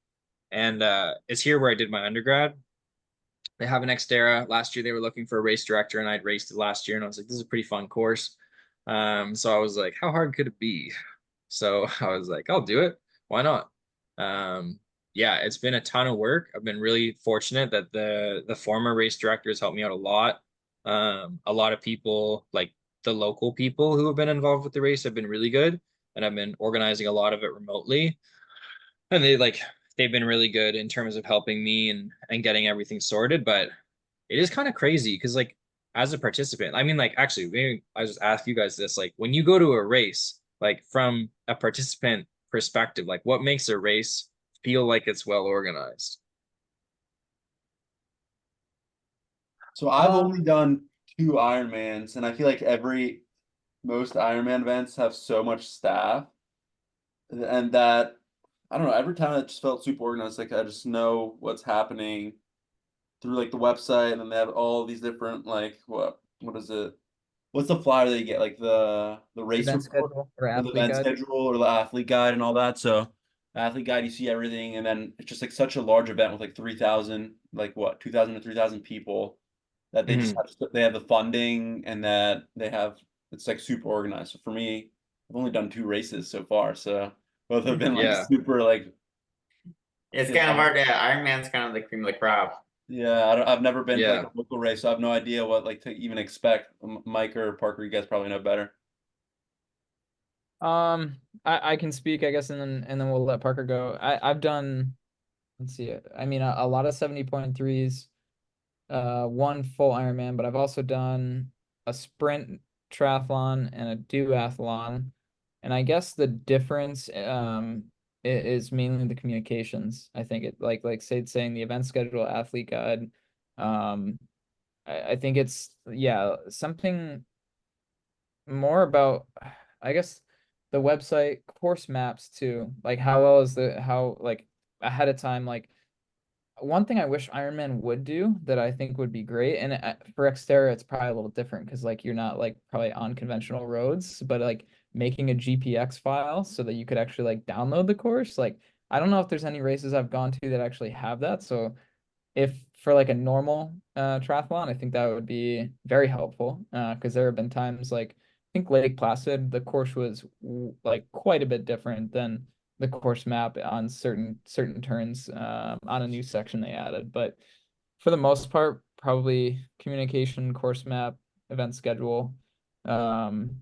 and it's here where I did my undergrad. They have an Xterra. Last year they were looking for a race director, and I'd raced it last year, and I was like, this is a pretty fun course. So I was like, how hard could it be? So I was like, I'll do it. Why not? Yeah, it's been a ton of work. I've been really fortunate that the former race directors helped me out a lot. A lot of people, like the local people who have been involved with the race, have been really good, and I've been organizing a lot of it remotely. And they've been really good in terms of helping me and getting everything sorted. But it is kind of crazy because like as a participant, I mean, like actually, maybe I just ask you guys this: like when you go to a race, like from a participant perspective, like what makes a race feel like it's well organized? So I've Um, only done 2 Ironmans, and I feel like most Ironman events have so much staff, and that I don't know. Every time it just felt super organized. Like I just know what's happening through like the website, and then they have all these different like what is it? What's the flyer that you get? Like the race Event report, schedule or or the athlete event guide. schedule, or the athlete guide, and all that. So athlete guide, you see everything, and then it's just like such a large event with like 3,000, like what 2,000 to 3,000 people, that they just Mhm. have they have the funding, and that they have it's like super organized. So for me, I've only done 2 races so far, so both have been like Yeah, super like It's yeah. kind of hard to, Iron Man's kind of the cream of the crop. Yeah, I've never been to like yeah. a local race, so I have no idea what like to even expect. Mike or Parker, you guys probably know better. I can speak, I guess, and then we'll let Parker go. I've done, let's see, I mean, a lot of 70.3s, one full Ironman, but I've also done a sprint triathlon and a duathlon. And I guess the difference is mainly the communications. I think it like Said saying the event schedule, athlete guide. Um, I think it's yeah, something more about I guess the website course maps too. Like how well is the how like ahead of time like one thing I wish Iron Man would do that I think would be great, and for Xterra, it's probably a little different because like you're not like probably on conventional roads, but like making a GPX file so that you could actually like download the course. Like I don't know if there's any races I've gone to that actually have that. So if for like a normal triathlon, I think that would be very helpful because there have been times like I think Lake Placid, the course was like quite a bit different than the course map on certain turns on a new section they added. But for the most part, probably communication, course map, event schedule. Um,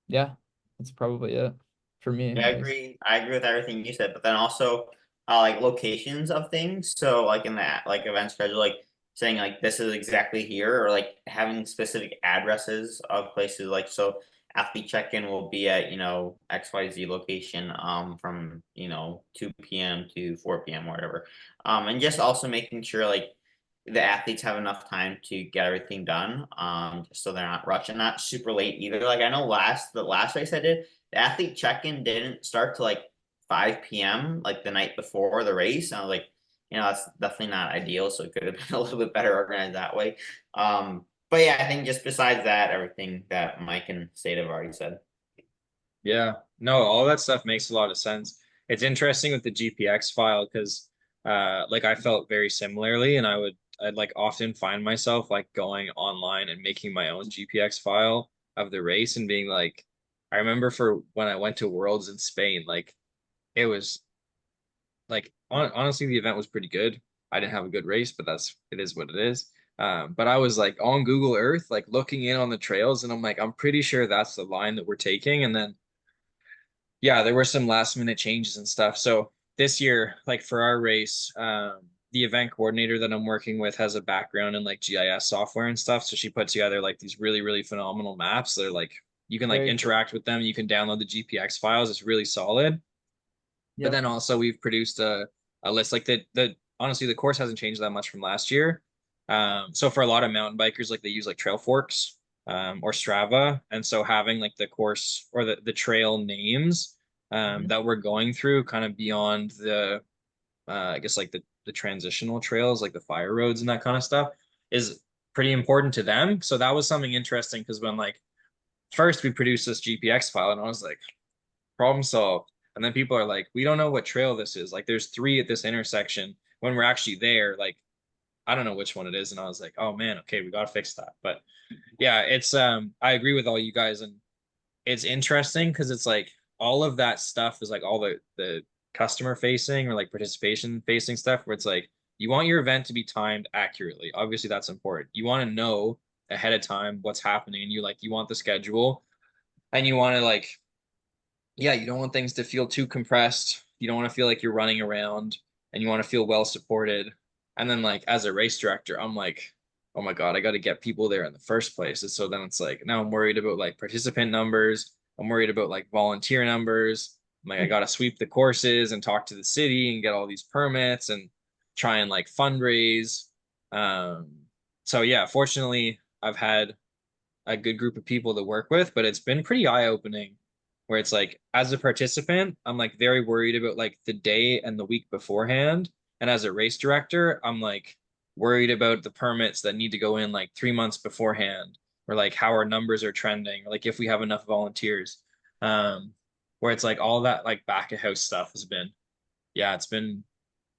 yeah, that's probably it for me Yeah, I at least. agree. I agree with everything you said, but then also like locations of things. So like in that like event schedule, like saying like this is exactly here, or like having specific addresses of places. Like so, athlete check-in will be at XYZ location from 2 p.m. to 4 p.m. or whatever. And just also making sure like the athletes have enough time to get everything done. Just so they're not rushing, not super late either. Like I know the last race I did, the athlete check-in didn't start till like 5 p.m. like the night before the race. And I was like, that's definitely not ideal. So it could have been a little bit better organized that way. But yeah, I think just besides that, everything that Mike and Seid have already said. Yeah, no, all that stuff makes a lot of sense. It's interesting with the GPX file because like I felt very similarly, and I'd like often find myself like going online and making my own GPX file of the race and being like, I remember for when I went to Worlds in Spain, like it was like honestly the event was pretty good. I didn't have a good race, but it is what it is. But I was like on Google Earth, like looking in on the trails, and I'm like, I'm pretty sure that's the line that we're taking, and then yeah, there were some last minute changes and stuff. So this year, like for our race, the event coordinator that I'm working with has a background in like GIS software and stuff. So she put together like these really, really phenomenal maps. They're like you can like Very cool. interact with them. You can download the GPX files. It's really solid. But Yep. then also we've produced a list like the honestly the course hasn't changed that much from last year. So for a lot of mountain bikers, like they use like Trail Forks or Strava, and so having like the course or the trail names Mhm. that we're going through, kind of beyond the I guess like the transitional trails, like the fire roads and that kind of stuff, is pretty important to them. So that was something interesting because when like first we produced this GPX file, and I was like, problem solved. And then people are like, we don't know what trail this is. Like there's 3 at this intersection when we're actually there. Like, I don't know which one it is. And I was like, oh man, okay, we got to fix that. But yeah, it's, I agree with all you guys. And it's interesting because it's like all of that stuff is like all the customer facing or like participation facing stuff where it's like you want your event to be timed accurately. Obviously, that's important. You want to know ahead of time what's happening, and you want the schedule, and you want to like, yeah, you don't want things to feel too compressed. You don't want to feel like you're running around, and you want to feel well supported. And then like as a race director, I'm like, oh my God, I got to get people there in the first place. And so then it's like now I'm worried about like participant numbers. I'm worried about like volunteer numbers. I'm like, I got to sweep the courses and talk to the city and get all these permits and try and like fundraise. Um, so yeah, fortunately, I've had a good group of people to work with, but it's been pretty eye-opening where it's like as a participant, I'm like very worried about like the day and the week beforehand. And as a race director, I'm like worried about the permits that need to go in like 3 months beforehand, or like how our numbers are trending, or like if we have enough volunteers. Where it's like all that like back of house stuff has been, yeah, it's been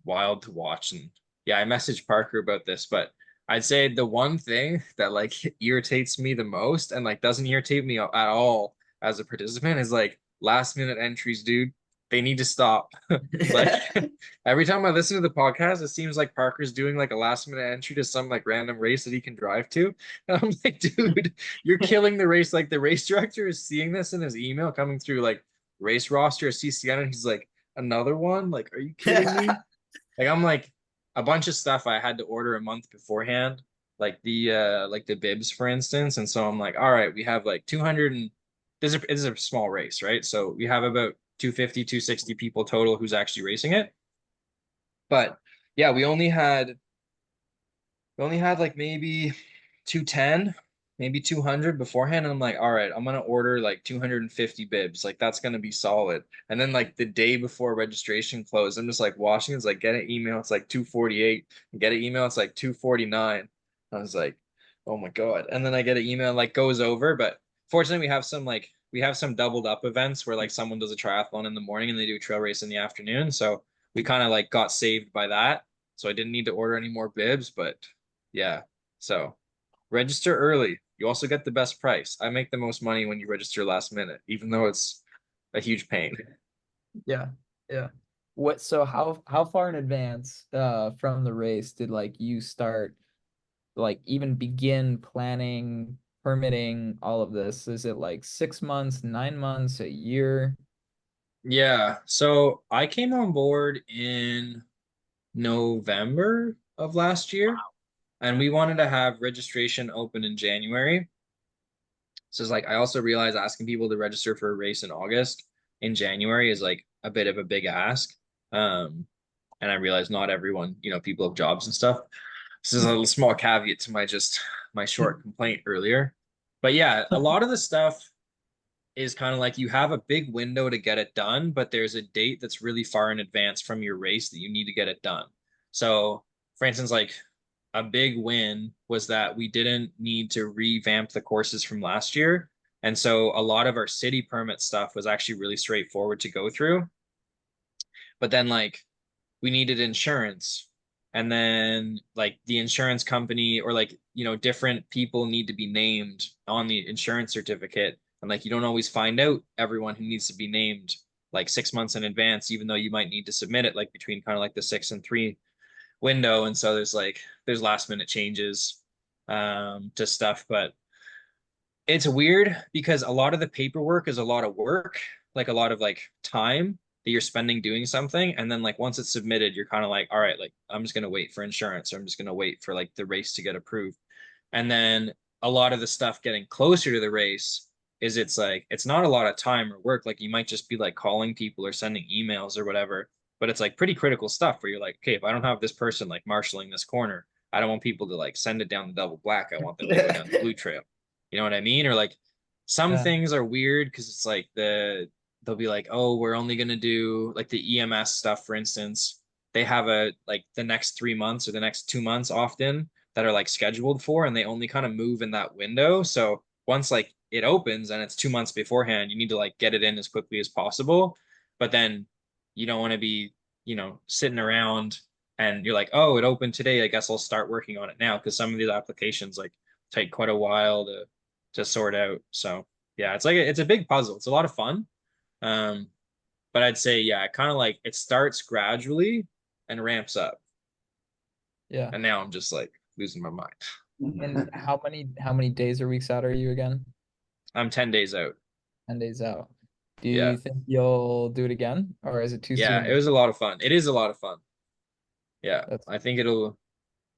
wild to watch. And yeah, I messaged Parker about this, but I'd say the one thing that like irritates me the most and like doesn't irritate me at all as a participant is like last minute entries, dude. They need to stop. Like every time I listen to the podcast, it seems like Parker's doing like a last minute entry to some like random race that he can drive to. And I'm like, dude, you're killing the race. Like the race director is seeing this in his email coming through like race roster or CCN, and he's like, another one? Like, are you kidding me? Like I'm like a bunch of stuff I had to order a month beforehand, like the bibs, for instance. And so I'm like, all right, we have like 200 and this is a small race, right? So we have about 250, 260 people total who's actually racing it. But yeah, we only had like maybe 210, maybe 200 beforehand. And I'm like, all right, I'm going to order like 250 bibs. Like that's going to be solid. And then like the day before registration closed, I'm just like watching. It's like, get an email. It's like 248. Get an email. It's like 249. I was like, oh my God. And then I get an email like goes over. But fortunately, we have some doubled up events where like someone does a triathlon in the morning and they do a trail race in the afternoon. So we kind of like got saved by that. So I didn't need to order any more bibs, but yeah. So register early. You also get the best price. I make the most money when you register last minute, even though it's a huge pain. Yeah, yeah. So how far in advance from the race did like you start like even begin planning, permitting all of this? Is it like 6 months, 9 months, a year? Yeah. So I came on board in November of last year, and we wanted to have registration open in January. So it's like I also realized asking people to register for a race in August in January is like a bit of a big ask. Um, and I realized not everyone, people have jobs and stuff. This is a little small caveat to my short complaint earlier. But yeah, a lot of the stuff is kind of like you have a big window to get it done, but there's a date that's really far in advance from your race that you need to get it done. So, for instance, like a big win was that we didn't need to revamp the courses from last year. And so a lot of our city permit stuff was actually really straightforward to go through. But then like we needed insurance. And then like the insurance company or like, different people need to be named on the insurance certificate. And like you don't always find out everyone who needs to be named like 6 months in advance, even though you might need to submit it like between kind of like the 6 and 3 window. And so there's last minute changes to stuff. But it's weird because a lot of the paperwork is a lot of work, like a lot of like time that you're spending doing something. And then like once it's submitted, you're kind of like, all right, like I'm just gonna wait for insurance, or I'm just gonna wait for like the race to get approved. And then a lot of the stuff getting closer to the race is it's like it's not a lot of time or work. Like you might just be like calling people or sending emails or whatever, but it's like pretty critical stuff where you're like, okay, if I don't have this person like marshaling this corner, I don't want people to like send it down the double black. I want them to go down the blue trail. You know what I mean? Or like some Yeah. things are weird because it's like they'll be like, oh, we're only gonna do like the EMS stuff, for instance. They have a like the next 3 months or the next 2 months often that are like scheduled for, and they only kind of move in that window. So once like it opens and it's 2 months beforehand, you need to like get it in as quickly as possible. but then you don't want to be, sitting around and you're like, oh, it opened today. I guess I'll start working on it now, because some of these applications like take quite a while to sort out. So yeah, it's a big puzzle. It's a lot of fun. Um, but I'd say, yeah, kind of like it starts gradually and ramps up. Yeah. And now I'm just like losing my mind. And how many days or weeks out are you again? I'm 10 days out. 10 days out. Do Yeah. you think you'll do it again, or is it too Yeah, soon? it was a lot of fun. It is a lot of fun. Yeah, That's I think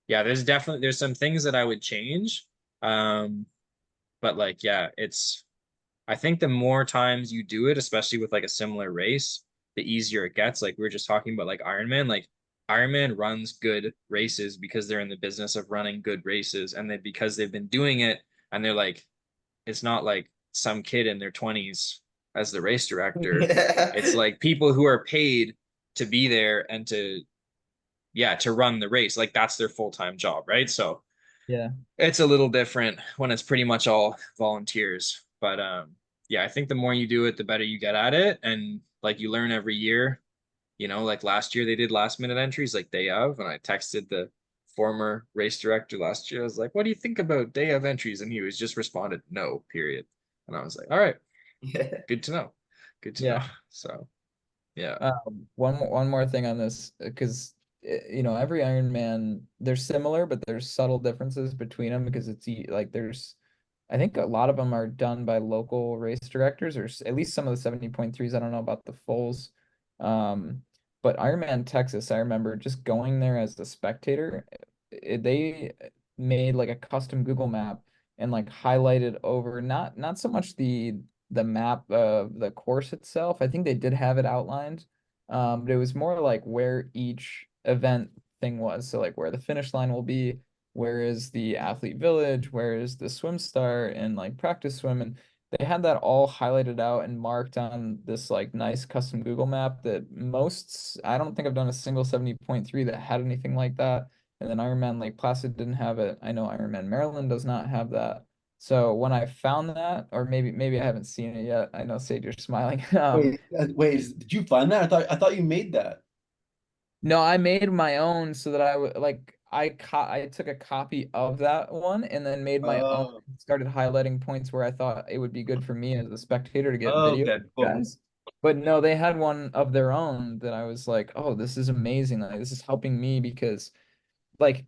yeah, there's some things that I would change. Um, but like, yeah, I think the more times you do it, especially with like a similar race, the easier it gets. Like we were just talking about like Ironman, Ironman runs good races because they're in the business of running good races, and then because they've been doing it, and they're like, it's not like some kid in their 20s as the race director. It's like people who are paid to be there and to run the race. Like that's their full-time job, right? So yeah. it's a little different when it's pretty much all volunteers. But yeah, I think the more you do it, the better you get at it. And like you learn every year. Like last year they did last minute entries like day of, and I texted the former race director last year. I was like, what do you think about day of entries? And he was just responded, no, period. And I was like, all right, good to know. Good to know. Yeah. So yeah. One more thing on this, because every Ironman, they're similar, but there's subtle differences between them, because like I think a lot of them are done by local race directors, or at least some of the 70.3s. I don't know about the fulls. But Ironman Texas, I remember just going there as a spectator. They made like a custom Google map and like highlighted over, not so much the map of the course itself. I think they did have it outlined. But it was more like where each event thing was. So like where the finish line will be, where is the athlete village, where is the swim start and like practice swim. And they had that all highlighted out and marked on this like nice custom Google map that I don't think I've done a single 70.3 that had anything like that. And then Ironman Lake Placid didn't have it. I know Ironman Maryland does not have that. So when I found that, or maybe I haven't seen it yet. I know Sage, you're smiling. Did you find that? I thought you made that. No, I made my own so that I would like I took a copy of that one and then made my own. Oh, Started highlighting points where I thought it would be good for me as a spectator to get video okay, of cool. guys. But no, they had one of their own that I was like, oh, this is amazing. Like this is helping me because like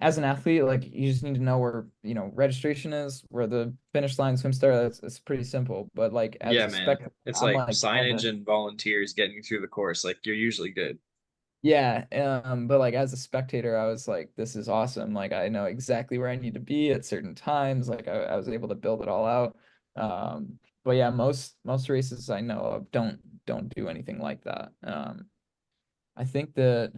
as an athlete, like you just need to know where, registration is, where the finish line, swim start. It's pretty simple. But like as Yeah, a man. spectator, It's I'm like like trying signage to. and volunteers getting you through the course. Like you're usually good. Yeah, but like as a spectator, I was like, this is awesome. Like I know exactly where I need to be at certain times. Like I was able to build it all out. But yeah, most races I know of don't do anything like that. I think that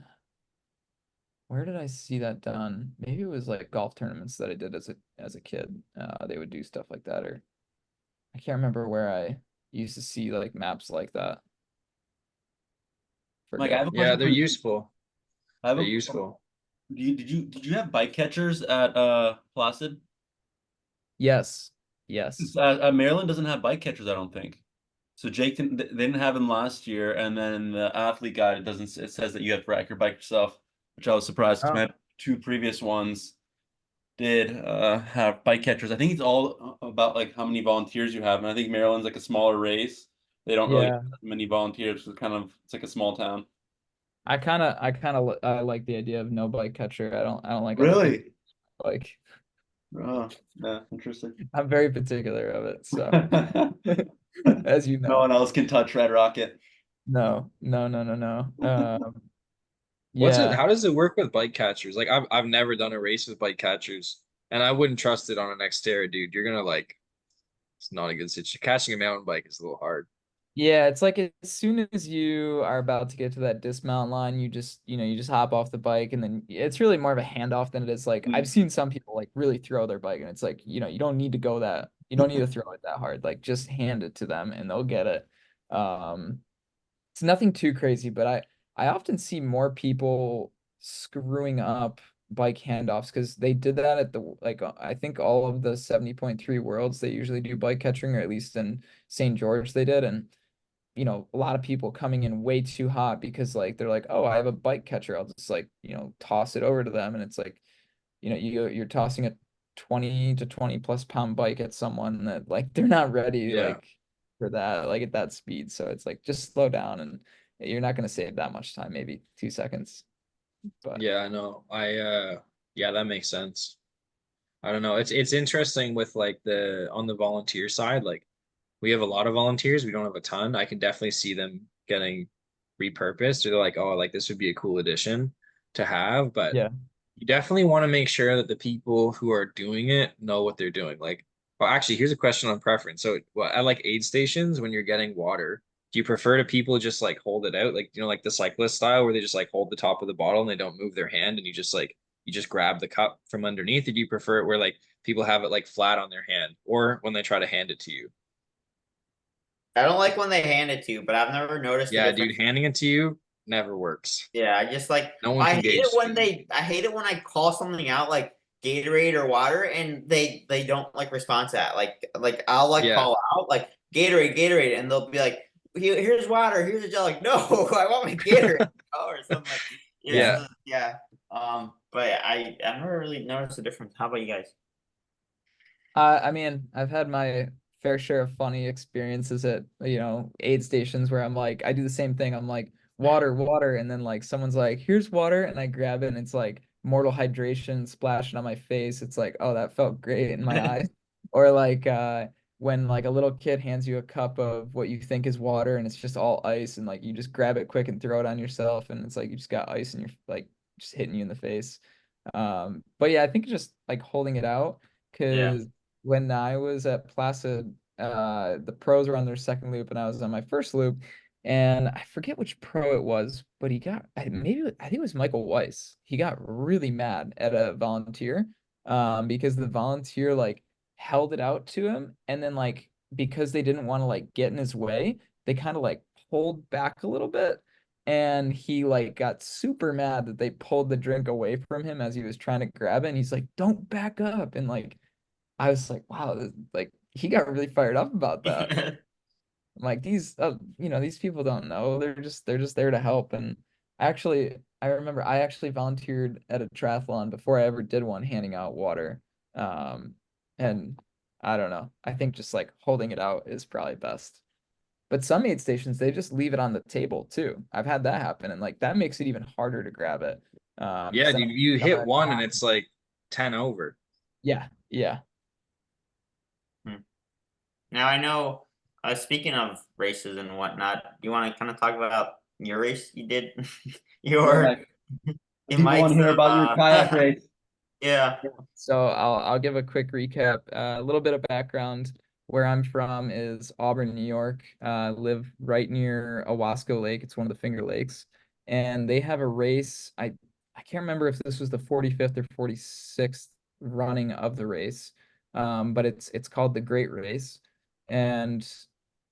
where did I see that done? Maybe it was like golf tournaments that I did as a kid. They would do stuff like that, or I can't remember where I used to see like maps like that. Mike, I Forget. have a Yeah, question they're for you. useful. I have They're a useful. did you have bike catchers at Placid? Yes. Yes. Maryland doesn't have bike catchers, I don't think. So they didn't have him last year, and then the athlete guide it says that you have to rack your bike yourself, which I was surprised because Oh. my two previous ones did have bike catchers. I think it's all about like how many volunteers you have, and I think Maryland's like a smaller race. They don't really Yeah. have many volunteers. It's like a small town. I like the idea of no bike catcher. I don't like other people Really? like. Oh, yeah, interesting. I'm very particular of it. So No as you know, one else can touch Red Rocket. no, no, no, no, no. How Yeah, does it work with bike catchers? Like I've never done a race with bike catchers, and I wouldn't trust it on an Xterra, dude. You're gonna like it's not a good situation. Catching a mountain bike is a little hard. yeah. It's like as soon as you are about to get to that dismount line, you just hop off the bike, and then it's really more of a handoff than it is like I've Mm. seen some people like really throw their bike, and it's like you don't need to go that you don't need to throw it that hard. Like just hand it to them, and they'll get it. Um, It's nothing too crazy, but I often see more people screwing up bike handoffs because they did that at the like I think all of the 70.3 worlds they usually do bike catching, or at least in St. George they did. And you know, a lot of people coming in way too hot because like they're like, oh, I have a bike catcher, I'll just like, you know, toss it over to them, and it's like, you know, you're tossing a 20 to 20 plus pound bike at someone that like they're not ready Yeah. like for that, like at that speed. So it's like just slow down, and you're not going to save that much time, maybe 2 seconds. But Yeah, I know. Yeah, that makes sense. I don't know. It's interesting with like the on the volunteer side, like we have a lot of volunteers, we don't have a ton. I can definitely see them getting repurposed, or they're like, oh, like this would be a cool addition to have, but yeah, you definitely want to make sure that the people who are doing it know what they're doing. Like, well, actually, here's a question on preference. So, well, at like aid stations, when you're getting water, do you prefer to people just like hold it out, like like the cyclist style, where they just like hold the top of the bottle and they don't move their hand, and you just grab the cup from underneath, or do you prefer it where like people have it like flat on their hand, or when they try to hand it to you? I don't like when they hand it to you, but I've never noticed the Yeah, dude, difference. handing it to you never works. Yeah, I just like No one I can hate gauge it when speed. I hate it when I call something out like Gatorade or water and they don't like respond to that. Like I'll like Yeah. call out like Gatorade, Gatorade, and they'll be like, Here's water, here's a gel." Like, no, I want my Gatorade or something like Yeah. yeah. But I've never really noticed the difference. How about you guys? I mean, I've had my fair share of funny experiences at, you know, aid stations where I'm like, I do the same thing. I'm like, water, water, and then like someone's like, here's water, and I grab it, and it's like mortal hydration splashing on my face. It's like, oh, that felt great in my eyes. Or like when like a little kid hands you a cup of what you think is water, and it's just all ice, and like you just grab it quick and throw it on yourself, and it's like you just got ice, and you're like just hitting you in the face. But yeah, I think just like holding it out, Yeah. because when I was at Placid, the pros were on their second loop and I was on my first loop. And I forget which pro it was, but he got maybe I think it was Michael Weiss. He got really mad at a volunteer, because the volunteer like held it out to him, and then like because they didn't want to like get in his way, they kind of like pulled back a little bit. And he like got super mad that they pulled the drink away from him as he was trying to grab it. And he's like, "Don't back up!" And like I was like, wow, like he got really fired up about that. I'm like these, you know, these people don't know. They're just there to help. And I remember I actually volunteered at a triathlon before I ever did one, handing out water. And I don't know. I think just like holding it out is probably best. But some aid stations, they just leave it on the table too. I've had that happen, and like that makes it even harder to grab it. Yeah, So dude, you hit somewhere in one and half. it's like 10 over. Yeah, yeah. Hmm. Now I know. Speaking of races and whatnot, you want to kind of talk about your race you did, your Correct. The you people might want to hear some about your kayak race. yeah. So I'll give a quick recap. A little bit of background. Where I'm from is Auburn, New York. Live right near Owasco Lake. It's one of the Finger Lakes, and they have a race. I can't remember if this was the 45th or 46th running of the race, but it's called the Great Race, and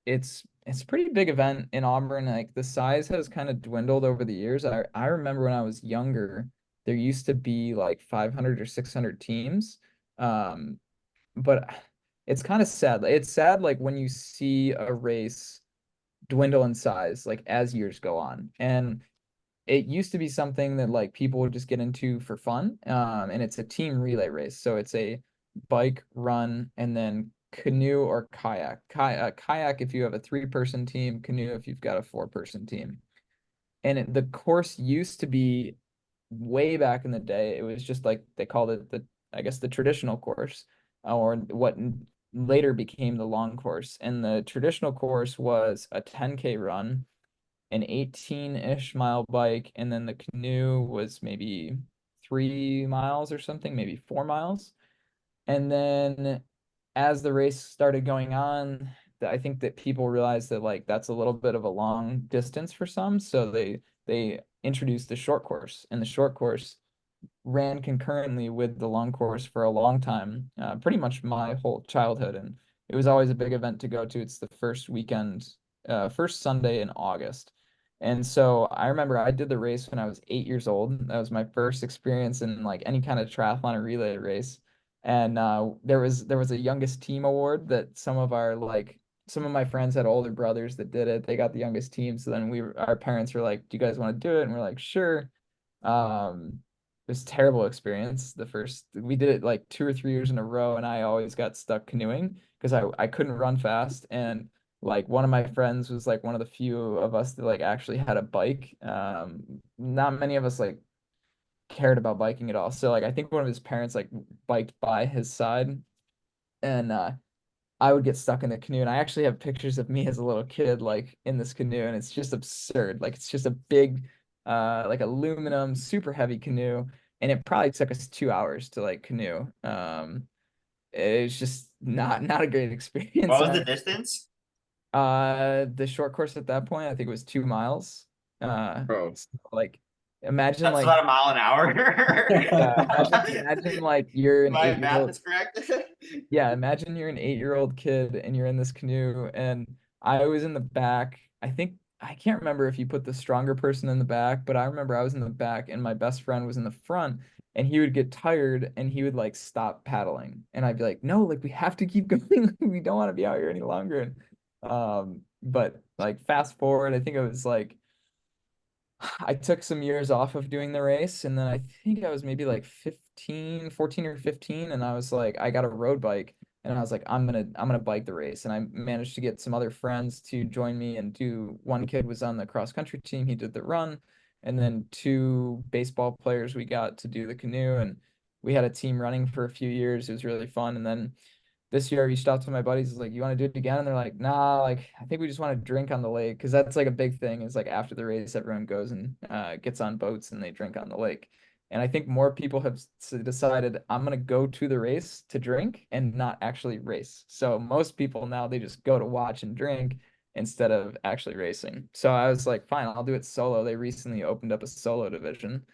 it's a pretty big event in Auburn. Like the size has kind of dwindled over the years. I remember when I was younger there used to be like 500 or 600 teams. Um, but it's kind of sad. It's sad like when you see a race dwindle in size like as years go on. And it used to be something that like people would just get into for fun. And it's a team relay race. So it's a bike, run, and then canoe or kayak. Kayak if you have a 3-person team, canoe if you've got a 4-person team. And the course used to be way back in the day, it was just like they called it the, I guess, the traditional course, or what later became the long course. And the traditional course was a 10K run, an 18-ish mile bike, and then the canoe was maybe 3 miles or something, maybe 4 miles. And then as the race started going on, I think that people realized that like that's a little bit of a long distance for some, so they introduced the short course, and the short course ran concurrently with the long course for a long time, pretty much my whole childhood, and it was always a big event to go to. It's the first weekend, first Sunday in August. And so I remember I did the race when I was 8 years old. That was my first experience in like any kind of triathlon or relay race. And there was a youngest team award that some of our like some of my friends had older brothers that did it. They got the youngest team. So then our parents were like, "Do you guys want to do it?" And we're like, "Sure." It was a terrible experience. We did it like 2 or 3 years in a row, and I always got stuck canoeing because I couldn't run fast. And like one of my friends was like one of the few of us that like actually had a bike. Not many of us like cared about biking at all. So like I think one of his parents like biked by his side, and I would get stuck in the canoe. And I actually have pictures of me as a little kid like in this canoe, and it's just absurd. Like it's just a big like aluminum super heavy canoe, and it probably took us 2 hours to like canoe. It's just not a great experience. What was the distance? The short course at that point, I think it was 2 miles. Bro, So, like imagine That's like about a mile an hour. yeah, imagine like you're an My 8 year math old. is correct. Yeah, imagine you're an 8 year old kid and you're in this canoe, and I was in the back. I can't remember if you put the stronger person in the back, but I remember I was in the back and my best friend was in the front, and he would get tired and he would like stop paddling. And I'd be like, "No, like we have to keep going. We don't want to be out here any longer." And but like fast forward, I think it was like I took some years off of doing the race, and then I think I was maybe like 15, 14 or 15, and I was like I got a road bike, and I was like I'm gonna bike the race. And I managed to get some other friends to join me and do. One kid was on the cross country team, he did the run, and then two baseball players we got to do the canoe, and we had a team running for a few years. It was really fun. And then this year I reached out to my buddies, like, "You want to do it again?" And they're like, "Nah, like I think we just want to drink on the lake." Because that's like a big thing, is like after the race everyone goes and gets on boats and they drink on the lake. And I think more people have decided, I'm gonna go to the race to drink and not actually race. So most people now, they just go to watch and drink instead of actually racing. So I was like, fine, I'll do it solo. They recently opened up a solo division,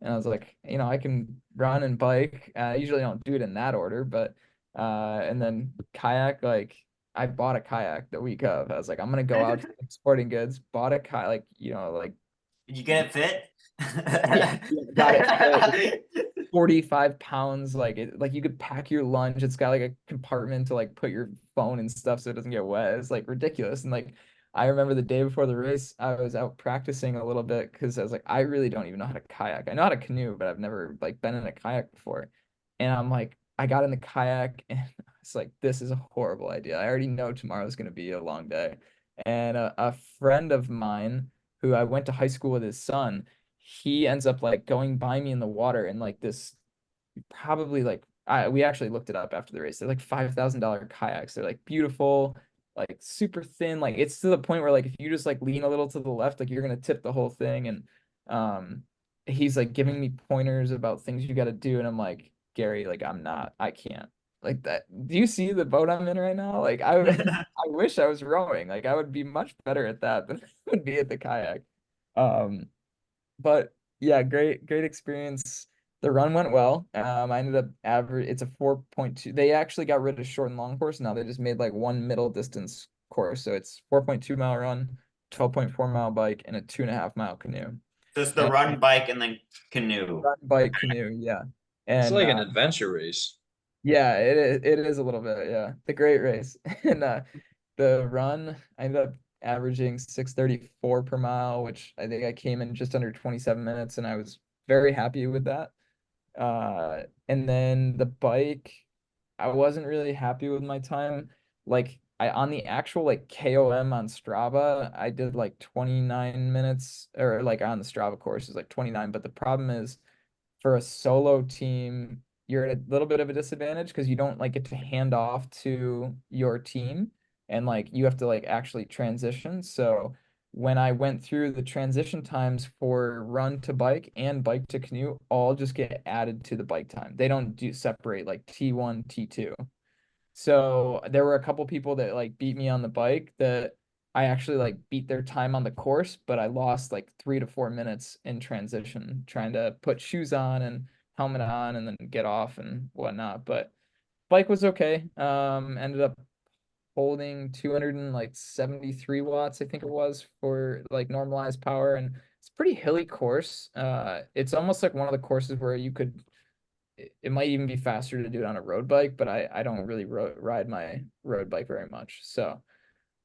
and I was like, I can run and bike. I usually don't do it in that order, but and then kayak, like I bought a kayak the week of. I was like, I'm gonna go out to sporting goods, bought a kayak, like, like Did you get it fit? yeah, got it fit. 45 pounds, like like you could pack your lunch. It's got like a compartment to like put your phone and stuff so it doesn't get wet. It's like ridiculous. And like I remember the day before the race, I was out practicing a little bit because I was like, I really don't even know how to kayak. I know how to canoe, but I've never like been in a kayak before. And I'm like, I got in the kayak and it's like, this is a horrible idea. I already know tomorrow's gonna be a long day. And a friend of mine who I went to high school with, his son, he ends up like going by me in the water, and like this probably like we actually looked it up after the race. They're like $5,000 kayaks. They're like beautiful, like super thin. Like it's to the point where like if you just like lean a little to the left, like you're gonna tip the whole thing. And um he's like giving me pointers about things you got to do, and I'm like, Gary, like I can't like that. Do you see the boat I'm in right now? Like I wish I was rowing. Like I would be much better at that than I would be at the kayak. Um but yeah, great experience. The run went well. I ended up average. It's a 4.2. They actually got rid of short and long course now. They just made like one middle distance course. So it's 4.2 mile run, 12.4 mile bike, and a 2.5 mile canoe. Just the And run, bike, and then canoe. run, bike, canoe, yeah. it's And like an adventure race. yeah, it is a little bit, yeah. The great race. And the run, I ended up averaging 6:34 per mile, which I think I came in just under 27 minutes, and I was very happy with that. And then the bike, I wasn't really happy with my time. Like I on the actual like KOM on Strava, I did like 29 minutes, or like on the Strava course is like 29. But the problem is, for a solo team, you're at a little bit of a disadvantage because you don't like get to hand off to your team, and like you have to like actually transition. So when I went through the transition times for run to bike and bike to canoe, all just get added to the bike time. They don't do separate like T1, T2. So there were a couple people that like beat me on the bike that I actually like beat their time on the course, but I lost like 3 to 4 minutes in transition trying to put shoes on and helmet on and then get off and whatnot. But bike was okay. Ended up holding 273 watts, I think it was, for like normalized power. And it's a pretty hilly course. It's almost like one of the courses where you could, it might even be faster to do it on a road bike, but I don't really ride my road bike very much. So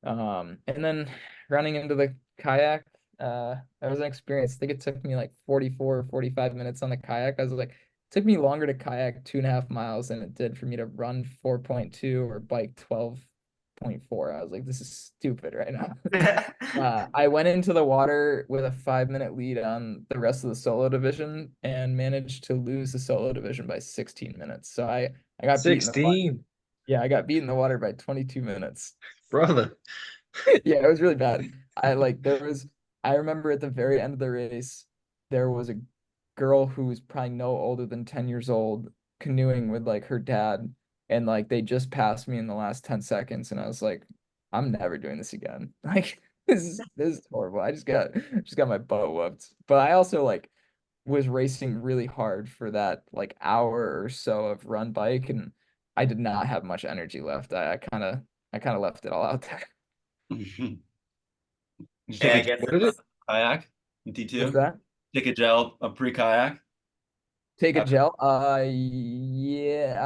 And then running into the kayak, that was an experience. I think it took me like 44 or 45 minutes on the kayak. I was like, it took me longer to kayak 2.5 miles than it did for me to run 4.2 or bike 12.4. I was like, this is stupid right now. I went into the water with a 5-minute lead on the rest of the solo division and managed to lose the solo division by 16 minutes. So I got beat in the water. 16, Yeah, I got beat in the water by 22 minutes. brother. Yeah, it was really bad. I remember at the very end of the race, there was a girl who was probably no older than 10 years old canoeing with like her dad, and like they just passed me in the last 10 seconds, and I was like, I'm never doing this again. Like this is horrible. I just got my butt whooped. But I also like was racing really hard for that like hour or so of run bike, and I did not have much energy left. I kind of left it all out there. Did you Yeah, I take a guess What did it? kayak in What's T2? that? Take a gel, a pre-kayak? Take a After gel? Yeah.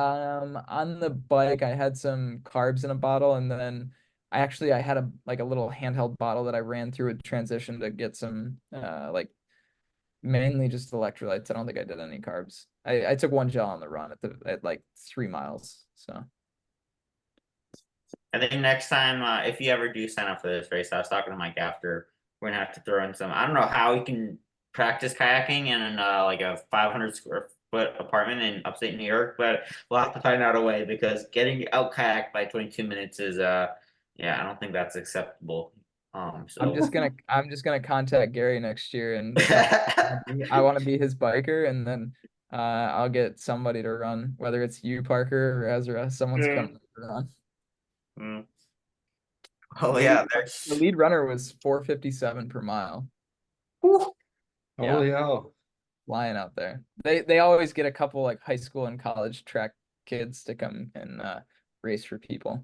On the bike, I had some carbs in a bottle, and then I had a like a little handheld bottle that I ran through a transition to get some like mainly just electrolytes. I don't think I did any carbs. I took one gel on the run at like 3 miles. So I think next time, if you ever do sign up for this race, I was talking to Mike after, we're gonna have to throw in some. I don't know how we can practice kayaking in like a 500 square foot apartment in upstate New York, but we'll have to find out a way because getting out kayaked by 22 minutes is yeah, I don't think that's acceptable. I'm So just gonna I'm just gonna contact Gary next year and tell him I want to be his biker, and then I'll get somebody to run, whether it's you, Parker, or Ezra. Someone's coming to run. Mm. Oh The yeah, lead, the there's lead runner was 4:57 per mile. Whew. Yeah. Holy hell. Flying out there. They always get a couple like high school and college track kids to come and race for people.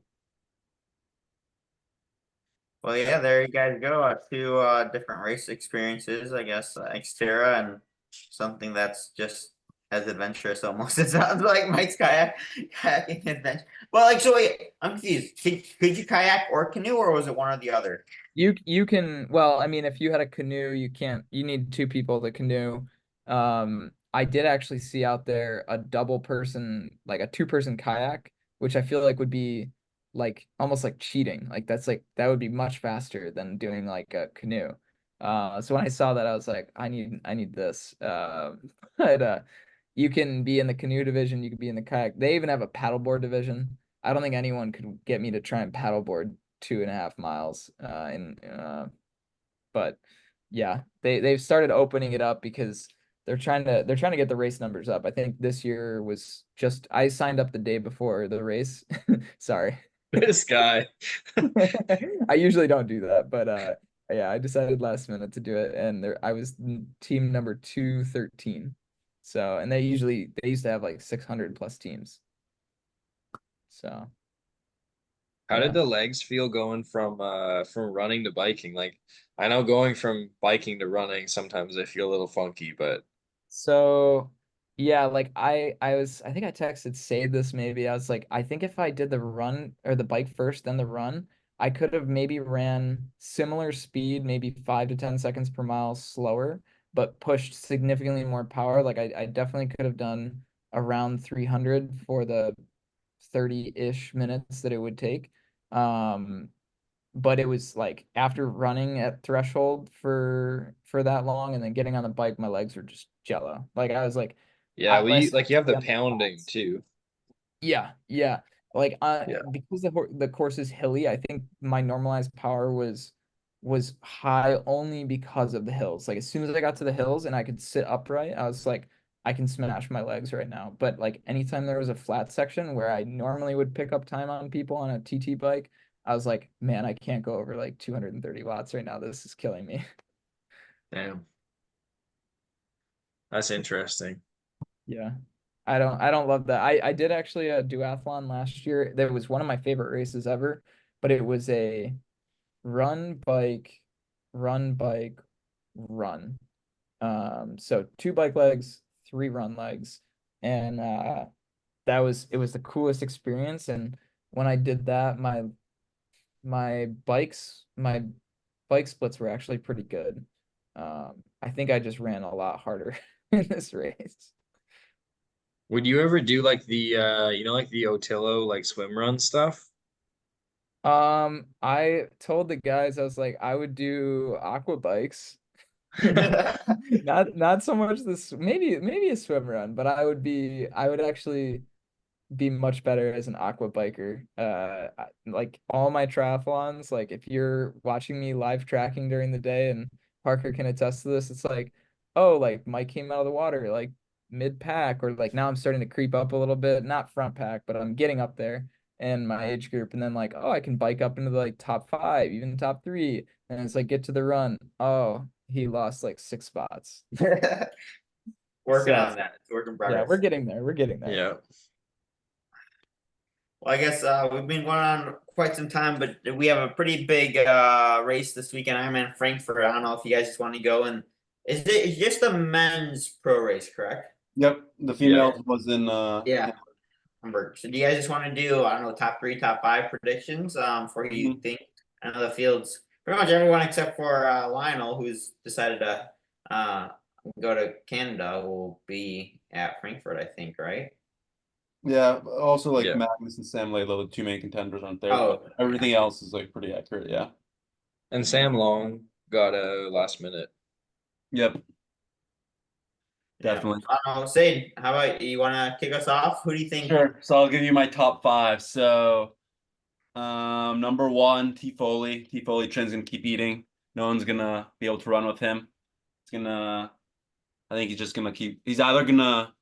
Well, yeah, there you guys go. Two different race experiences, I guess. Xterra and something that's just as adventurous almost. It sounds like Mike's kayaking adventure. Well, like, so wait, I'm confused. Could you kayak or canoe, or was it one or the other? You can, well, I mean, if you had a canoe, you need two people to canoe. I did actually see out there a double person, like a two-person kayak, which I feel like would be like almost like cheating. Like that would be much faster than doing like a canoe. So when I saw that, I was like, I need this. But you can be in the canoe division, you can be in the kayak. They even have a paddleboard division. I don't think anyone could get me to try and paddleboard 2.5 miles. But yeah, they've started opening it up because they're trying to get the race numbers up. I think this year was just I signed up the day before the race. Sorry. This guy. I usually don't do that, but yeah, I decided last minute to do it, and I was team number 213. So, and they used to have like 600 plus teams. So, How did yeah. the legs feel going from running to biking? Like I know going from biking to running sometimes they feel a little funky, but So yeah, like I think I texted Seid this maybe. I was like, I think if I did the run or the bike first, then the run, I could have maybe ran similar speed, maybe 5 to 10 seconds per mile slower, but pushed significantly more power. Like I definitely could have done around 300 for the 30-ish minutes that it would take. Um, but it was like after running at threshold for that long and then getting on the bike, my legs were just jello. Like I was like, yeah, well my you like you steps have would be the on the pounding dots. too. Yeah, yeah. Like Yeah. because the course is hilly, I think my normalized power was high only because of the hills. Like as soon as I got to the hills and I could sit upright, I was like, I can smash my legs right now. But like anytime there was a flat section where I normally would pick up time on people on a TT bike, I was like, man, I can't go over like 230 watts right now. This is killing me. Damn. That's interesting. Yeah. I don't love that. I did actually a duathlon last year. That was one of my favorite races ever, but it was a run, bike, run, bike, run. So two bike legs, three run legs, and it was the coolest experience. And when I did that, my bike splits were actually pretty good. I think I just ran a lot harder in this race. Would you ever do like the like the Otillo like swim run stuff? I told the guys I was like I would do aqua bikes. Not so much this maybe a swim run, but I would actually be much better as an aqua biker. Like all my triathlons, like if you're watching me live tracking during the day, and Parker can attest to this, it's like, oh, like Mike came out of the water like mid pack, or like now I'm starting to creep up a little bit, not front pack, but I'm getting up there in my age group, and then like, oh, I can bike up into the like top five, even top three, and it's like get to the run. Oh, he lost like 6 spots. Working So on that. It's a work in yeah, progress. we're getting there. We're getting there. Yeah. Well, I guess we've been going on quite some time, but we have a pretty big race this weekend. I'm in Frankfurt. I don't know if you guys just want to go, and it's just a men's pro race, correct? Yep, the females was in Yeah. Hamburg. So do you guys just want to do, I don't know, top three, top five predictions for who you think? I know the field's pretty much everyone except for Lionel, who's decided to go to Canada, will be at Frankfurt, I think, right? Yeah, also like Yeah. Magnus and Sam Layla, the two main contenders aren't there, Oh, but everything else is like pretty accurate. Yeah. And Sam Long got a last minute. Yep. Yeah. Definitely. I don't know, Seid, how about you want to kick us off? Who do you think? Sure. So I'll give you my top five. So, number one, T Foley. T Foley Trent's gonna keep eating. No one's gonna be able to run with him. It's gonna. I think he's just gonna keep. He's either gonna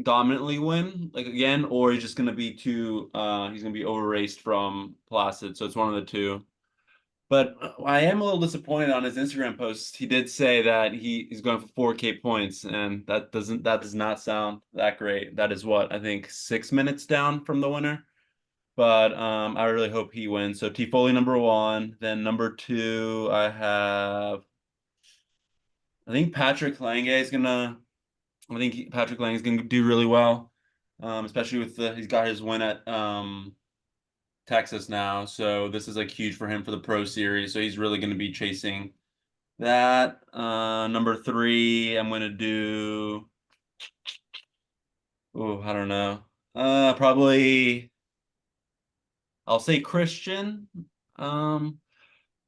dominantly win like again, or he's just gonna be too. He's gonna be over raced from Placid. So it's one of the two. But I am a little disappointed on his Instagram post. He did say that he's going for 4K points, and that does not sound that great. That is what I think 6 minutes down from the winner. But I really hope he wins. So T Foley number one. Then number two, I think Patrick Lange is gonna. Patrick Lange is gonna do really well, especially with he's got his win at Texas now, so this is like huge for him for the Pro Series. So he's really going to be chasing that. Number three, I'm going to do. Oh, I don't know. Probably. I'll say Christian. I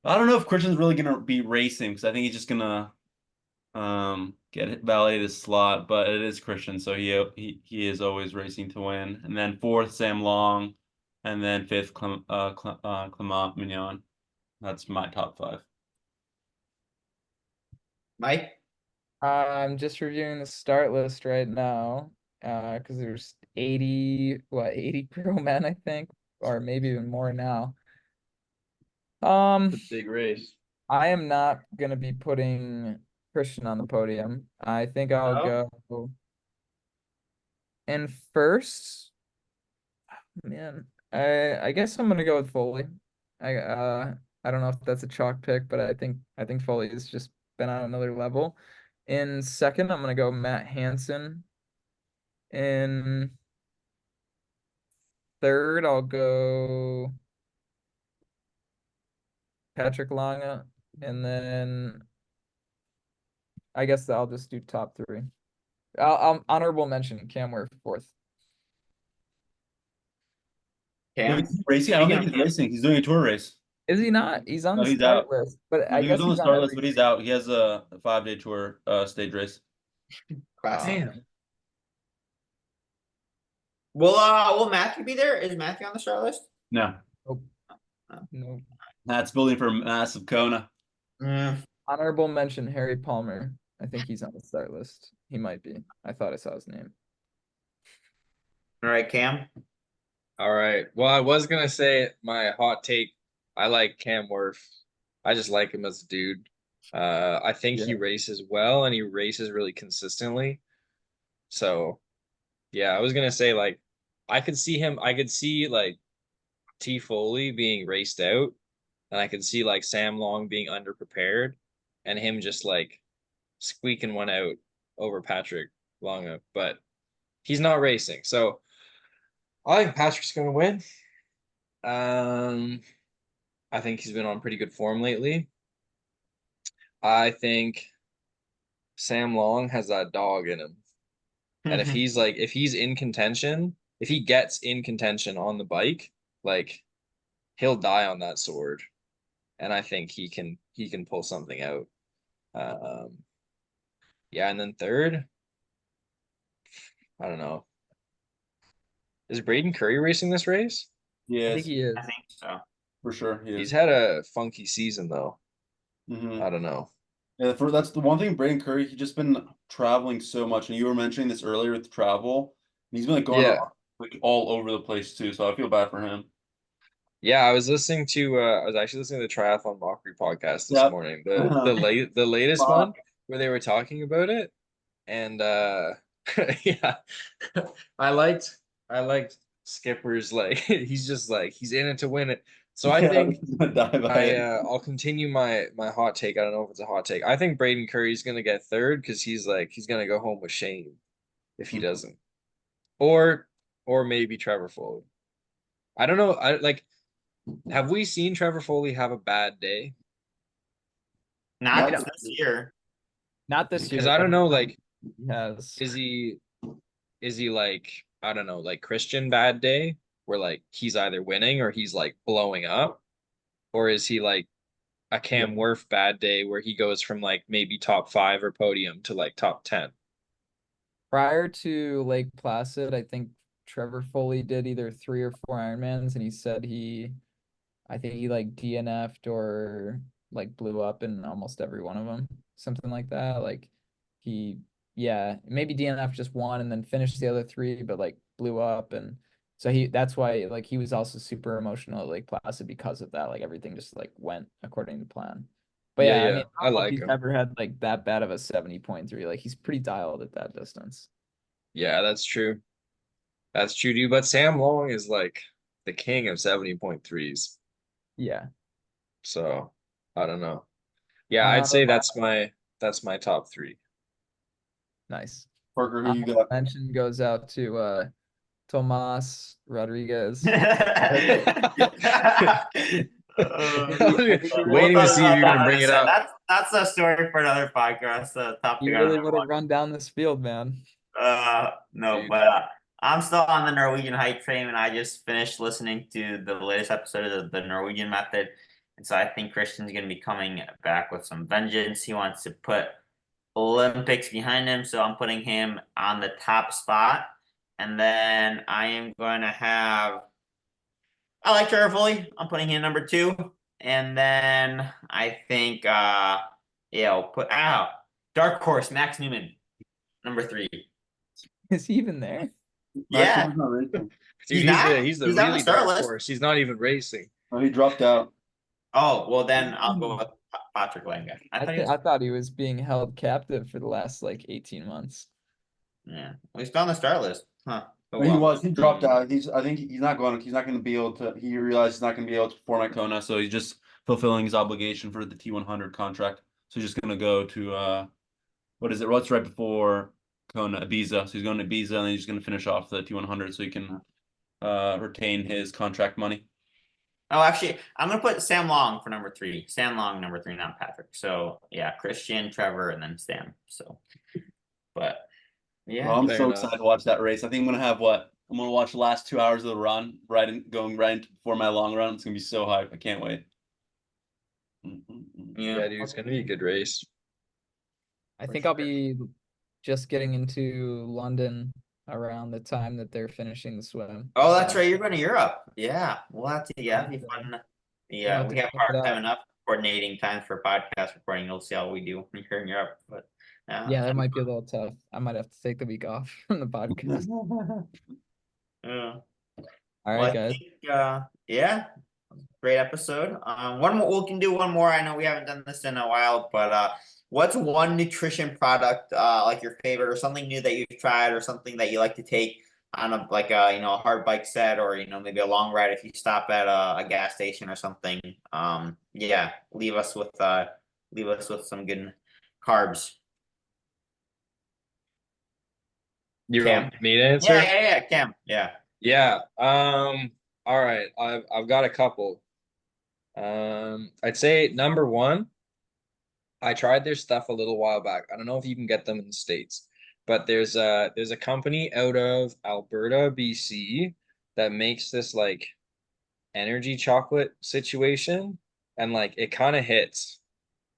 don't know if Christian's really going to be racing because I think he's just going to get validated his slot, but it is Christian, so he is always racing to win. And then fourth, Sam Long. And then fifth, Clement Mignon. That's my top five. Mike? I'm just reviewing the start list right now, because there's 80 pro men, I think, or maybe even more now. Big race. I am not gonna be putting Christian on the podium. I think I'll No? go in first. Man, I guess I'm gonna go with Foley. I don't know if that's a chalk pick, but I think Foley has just been on another level. In second, I'm gonna go Matt Hansen. In third, I'll go Patrick Lange, and then I guess I'll just do top three. I'll honorable mention Cam Ware fourth. Cam? He's racing. I don't think he's racing. He's doing a tour race. Is he not? He's on No, the he's start out. list, but No, I he was guess on the he's on start list, but every. he's out. He has a 5-day tour stage race. Classic. Damn. Will Matthew be there? Is Matthew on the start list? No, Nope. No. Matt's building for a massive Kona. Honorable mention Harry Palmer. I think he's on the start list. He might be. I thought I saw his name. All right, Cam. All right. Well, I was gonna say my hot take. I like Cam Worth. I just like him as a dude. I think he Yeah. races well and he races really consistently. So, yeah, I was gonna say like I could see him. I could see like T Foley being raced out, and I could see like Sam Long being underprepared, and him just like squeaking one out over Patrick Long. But he's not racing, so I think Patrick's gonna win. I think he's been on pretty good form lately. I think Sam Long has that dog in him. And if he's in contention, if he gets in contention on the bike, like he'll die on that sword. And I think he can pull something out. Um, yeah, and then third, I don't know. Is Braden Curry racing this race? He I think is he is. I think so. for sure. He He's is. had a funky season though. Hmm. I don't know. Yeah, that's the one thing. Braden Curry, he's just been traveling so much, and you were mentioning this earlier with travel. And he's been like going Yeah. like all over the place too. So I feel bad for him. Yeah, I was actually listening to the Triathlon Mockery podcast this Yep. morning. Uh-huh. The latest one Fuck. where they were talking about it. And yeah. I liked Skipper's like he's just like he's in it to win it. So I Yeah, think he's gonna die by it. I'll continue my hot take. I don't know if it's a hot take. I think Braden Curry's gonna get third because he's gonna go home with shame if he Mhm. doesn't. Or maybe Trevor Foley. I don't know. Have we seen Trevor Foley have a bad day? Not Yeah, this year. not this Because year. I don't know, Every time like, he has. is he like, I don't know, like Christian bad day where like he's either winning or he's like blowing up, or is he like a Yeah. Cam Wurf bad day where he goes from like maybe top 5 or podium to like top 10? Prior to Lake Placid, I think Trevor Foley did either 3 or 4 Ironmans, and he said I think he like DNF'd or like blew up in almost every one of them, something like that. Like he, yeah, maybe DNF just one and then finished the other 3, but like blew up, and so that's why like he was also super emotional at Lake Placid because of that. Like everything just like went according to plan. But Yeah, yeah, I yeah, mean, I I don't know if like he's him. ever had like that bad of a 70.3. Like he's pretty dialed at that distance. Yeah, that's true. That's true, dude. But Sam Long is like the king of 70.3s. Yeah. So I don't know. Yeah, I'd Uh, say that's my top 3. nice. Parker, who you got? Mention goes out to Tomas Rodriguez. I think he We'll really Waiting to talk would see if about you're that gonna in bring a it second. up. That's a story for another podcast. he Topic on really another would have one. run down this field, man. No, Dude. but I'm still on the Norwegian hike train, and I just finished listening to the latest episode of the Norwegian Method, and so I think Christian's going to be coming back with some vengeance. He wants to put Olympics behind him, so I'm putting him on the top spot, and then I am going to have. I like Trevor Foley. I'm putting him number 2, and then I think yeah, I'll put dark horse Max Newman number 3. Is he even there? Yeah. Maximum's not racing. He's Dude, not. he's the He's on the really start dark list. horse. He's not even racing. Oh, he dropped out. Oh well, then I'll go with Patrick Lange. I thought he was being held captive for the last like 18 months. Yeah, well, he's still on the start list, huh? Oh But he well. was. He dropped out. I think he's not going. He's not going to be able to. He realized he's not going to be able to perform at Kona, so he's just fulfilling his obligation for the T100 contract. So he's just going to go to what is it? What's right before Kona? Ibiza. So he's going to Ibiza, and then he's going to finish off the T100, so he can retain his contract money. Oh, actually, I'm gonna put Sam Long for number 3. Sam Long number 3, not Patrick. So yeah, Christian, Trevor, and then Sam. So, but yeah, Well, I'm Fair so enough. excited to watch that race. I think I'm going to have what? I'm going to watch the last 2 hours of the run, going right into before my long run. It's going to be so hype. I can't wait. yeah. Yeah, dude, it's gonna be a good race. I For think I'll sure. be just getting into London around the time that they're finishing the swim. Oh, that's So right. You're going to Europe. Yeah, we'll have to. Yeah, I'll it'd be have to- fun. I'll Yeah, have we to have check it part time out. enough coordinating times for podcast recording. You'll see how we do when you're in Europe. But Yeah, that might be a little tough. I might have to take the week off from the podcast. yeah. All Well, right, I guys. think yeah, great episode. One more. We can do one more. I know we haven't done this in a while, but what's one nutrition product like your favorite, or something new that you've tried, or something that you like to take on a like a hard bike set, or maybe a long ride if you stop at a gas station or something. Yeah, leave us with some good carbs. You Cam. want me to Yeah, answer? yeah, Cam. Yeah. Yeah. All right. I've got a couple. I'd say number one, I tried their stuff a little while back. I don't know if you can get them in the States, but there's a company out of Alberta, BC that makes this like energy chocolate situation, and like it kind of hits.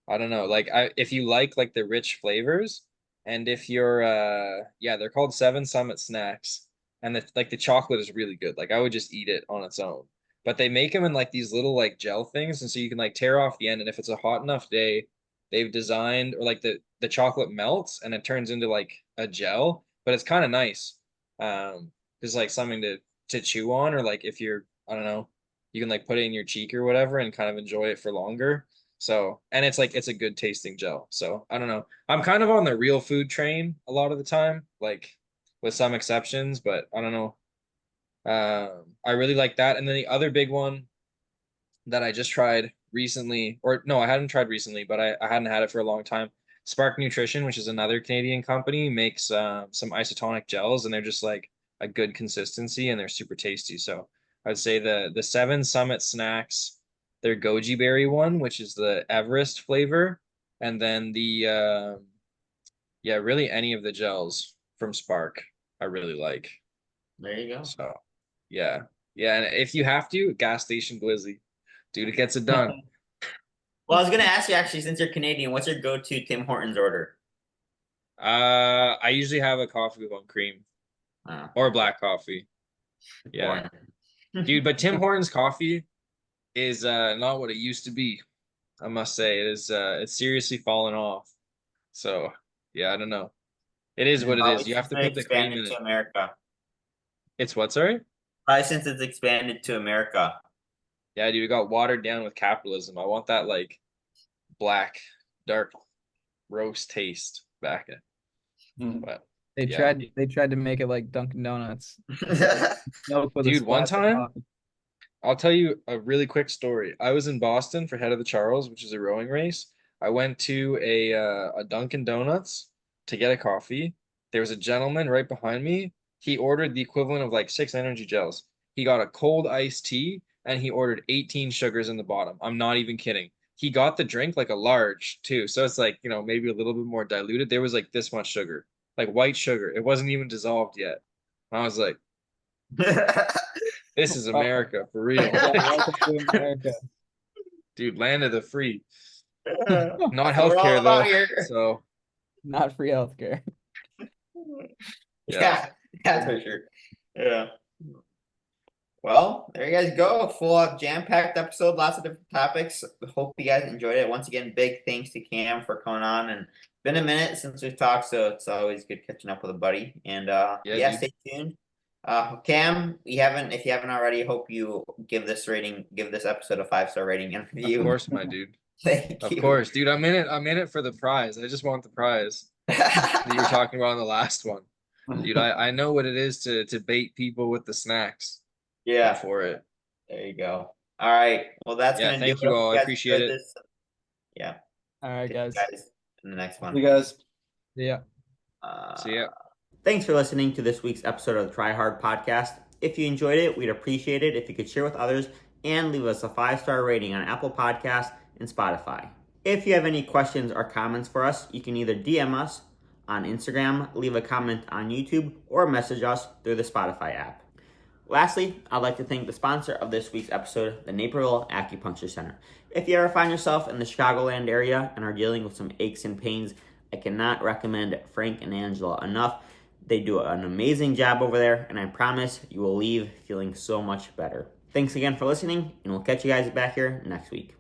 I don't know, like I if you like the rich flavors, and if you're yeah, they're called Seven Summit Snacks, and the chocolate is really good. Like I would just eat it on its own. But they make them in like these little like gel things, and so you can like tear off the end, and if it's a hot enough day, they've designed or like the chocolate melts and it turns into like a gel, but it's kind of nice. Just like something to chew on, or like if you're, I don't know, you can like put it in your cheek or whatever and kind of enjoy it for longer. So, and it's like it's a good tasting gel. So, I don't know. I'm kind of on the real food train a lot of the time, like with some exceptions, but I don't know. I really like that. And then the other big one that I just tried recently, or no, I hadn't tried recently, but I hadn't had it for a long time. Spark Nutrition, which is another Canadian company, makes some isotonic gels, and they're just like a good consistency, and they're super tasty. So I'd say the Seven Summit Snacks, their goji berry one, which is the Everest flavor, and then the yeah, really any of the gels from Spark I really like. There you go. So yeah, yeah, and if you have to, gas station glizzy, dude, it gets it done. Well, I was gonna ask you actually, since you're Canadian, what's your go-to Tim Hortons order? I usually have a coffee with cream Oh, or black coffee. Yeah, boring. dude, but Tim Hortons coffee is not what it used to be. I must say it is it's seriously fallen off. So yeah, I don't know. It is what it Probably is. You have since to they put the cream expanded in to it. America. It's what, sorry? Probably since it's expanded to America. Yeah, dude, it got watered down with capitalism. I want that like black, dark roast taste back in. Mhm. But They yeah, tried to make it like Dunkin' Donuts. Milk with a dude, one splash of time coffee. I'll tell you a really quick story. I was in Boston for Head of the Charles, which is a rowing race. I went to a Dunkin' Donuts to get a coffee. There was a gentleman right behind me. He ordered the equivalent of like 6 energy gels. He got a cold iced tea and he ordered 18 sugars in the bottom. I'm not even kidding. He got the drink like a large too. So it's like, maybe a little bit more diluted. There was like this much sugar, like white sugar. It wasn't even dissolved yet. I was like, this is America for real. Yeah, welcome to America. Dude, land of the free. That's Not what we're all healthcare about though. here. So Not free healthcare. yeah. Yeah, that's for sure. Yeah. Well, there you guys go. Full jam-packed episode, lots of different topics. Hope you guys enjoyed it. Once again, big thanks to Cam for coming on. And been a minute since we've talked, so it's always good catching up with a buddy. And Yeah, yeah, dude. stay tuned. Cam, if you haven't already, hope you give this episode a 5-star rating and Of review. course, my dude. Thank Of you. course, dude. I'm in it for the prize. I just want the prize that you were talking about in the last one. Dude, I know what it is to bait people with the snacks. I'm Yeah, for it. there you go. All right. Well, that's Yeah, gonna do thank it. you Hope all. I guys appreciate enjoyed it. this. Yeah. All right, See you guys. guys in the next one. You guys. Yeah. See ya. Thanks for listening to this week's episode of the Try Hard podcast. If you enjoyed it, we'd appreciate it if you could share with others and leave us a 5-star rating on Apple Podcasts and Spotify. If you have any questions or comments for us, you can either DM us on Instagram, leave a comment on YouTube, or message us through the Spotify app. Lastly, I'd like to thank the sponsor of this week's episode, the Naperville Acupuncture Center. If you ever find yourself in the Chicagoland area and are dealing with some aches and pains, I cannot recommend Frank and Angela enough. They do an amazing job over there, and I promise you will leave feeling so much better. Thanks again for listening, and we'll catch you guys back here next week.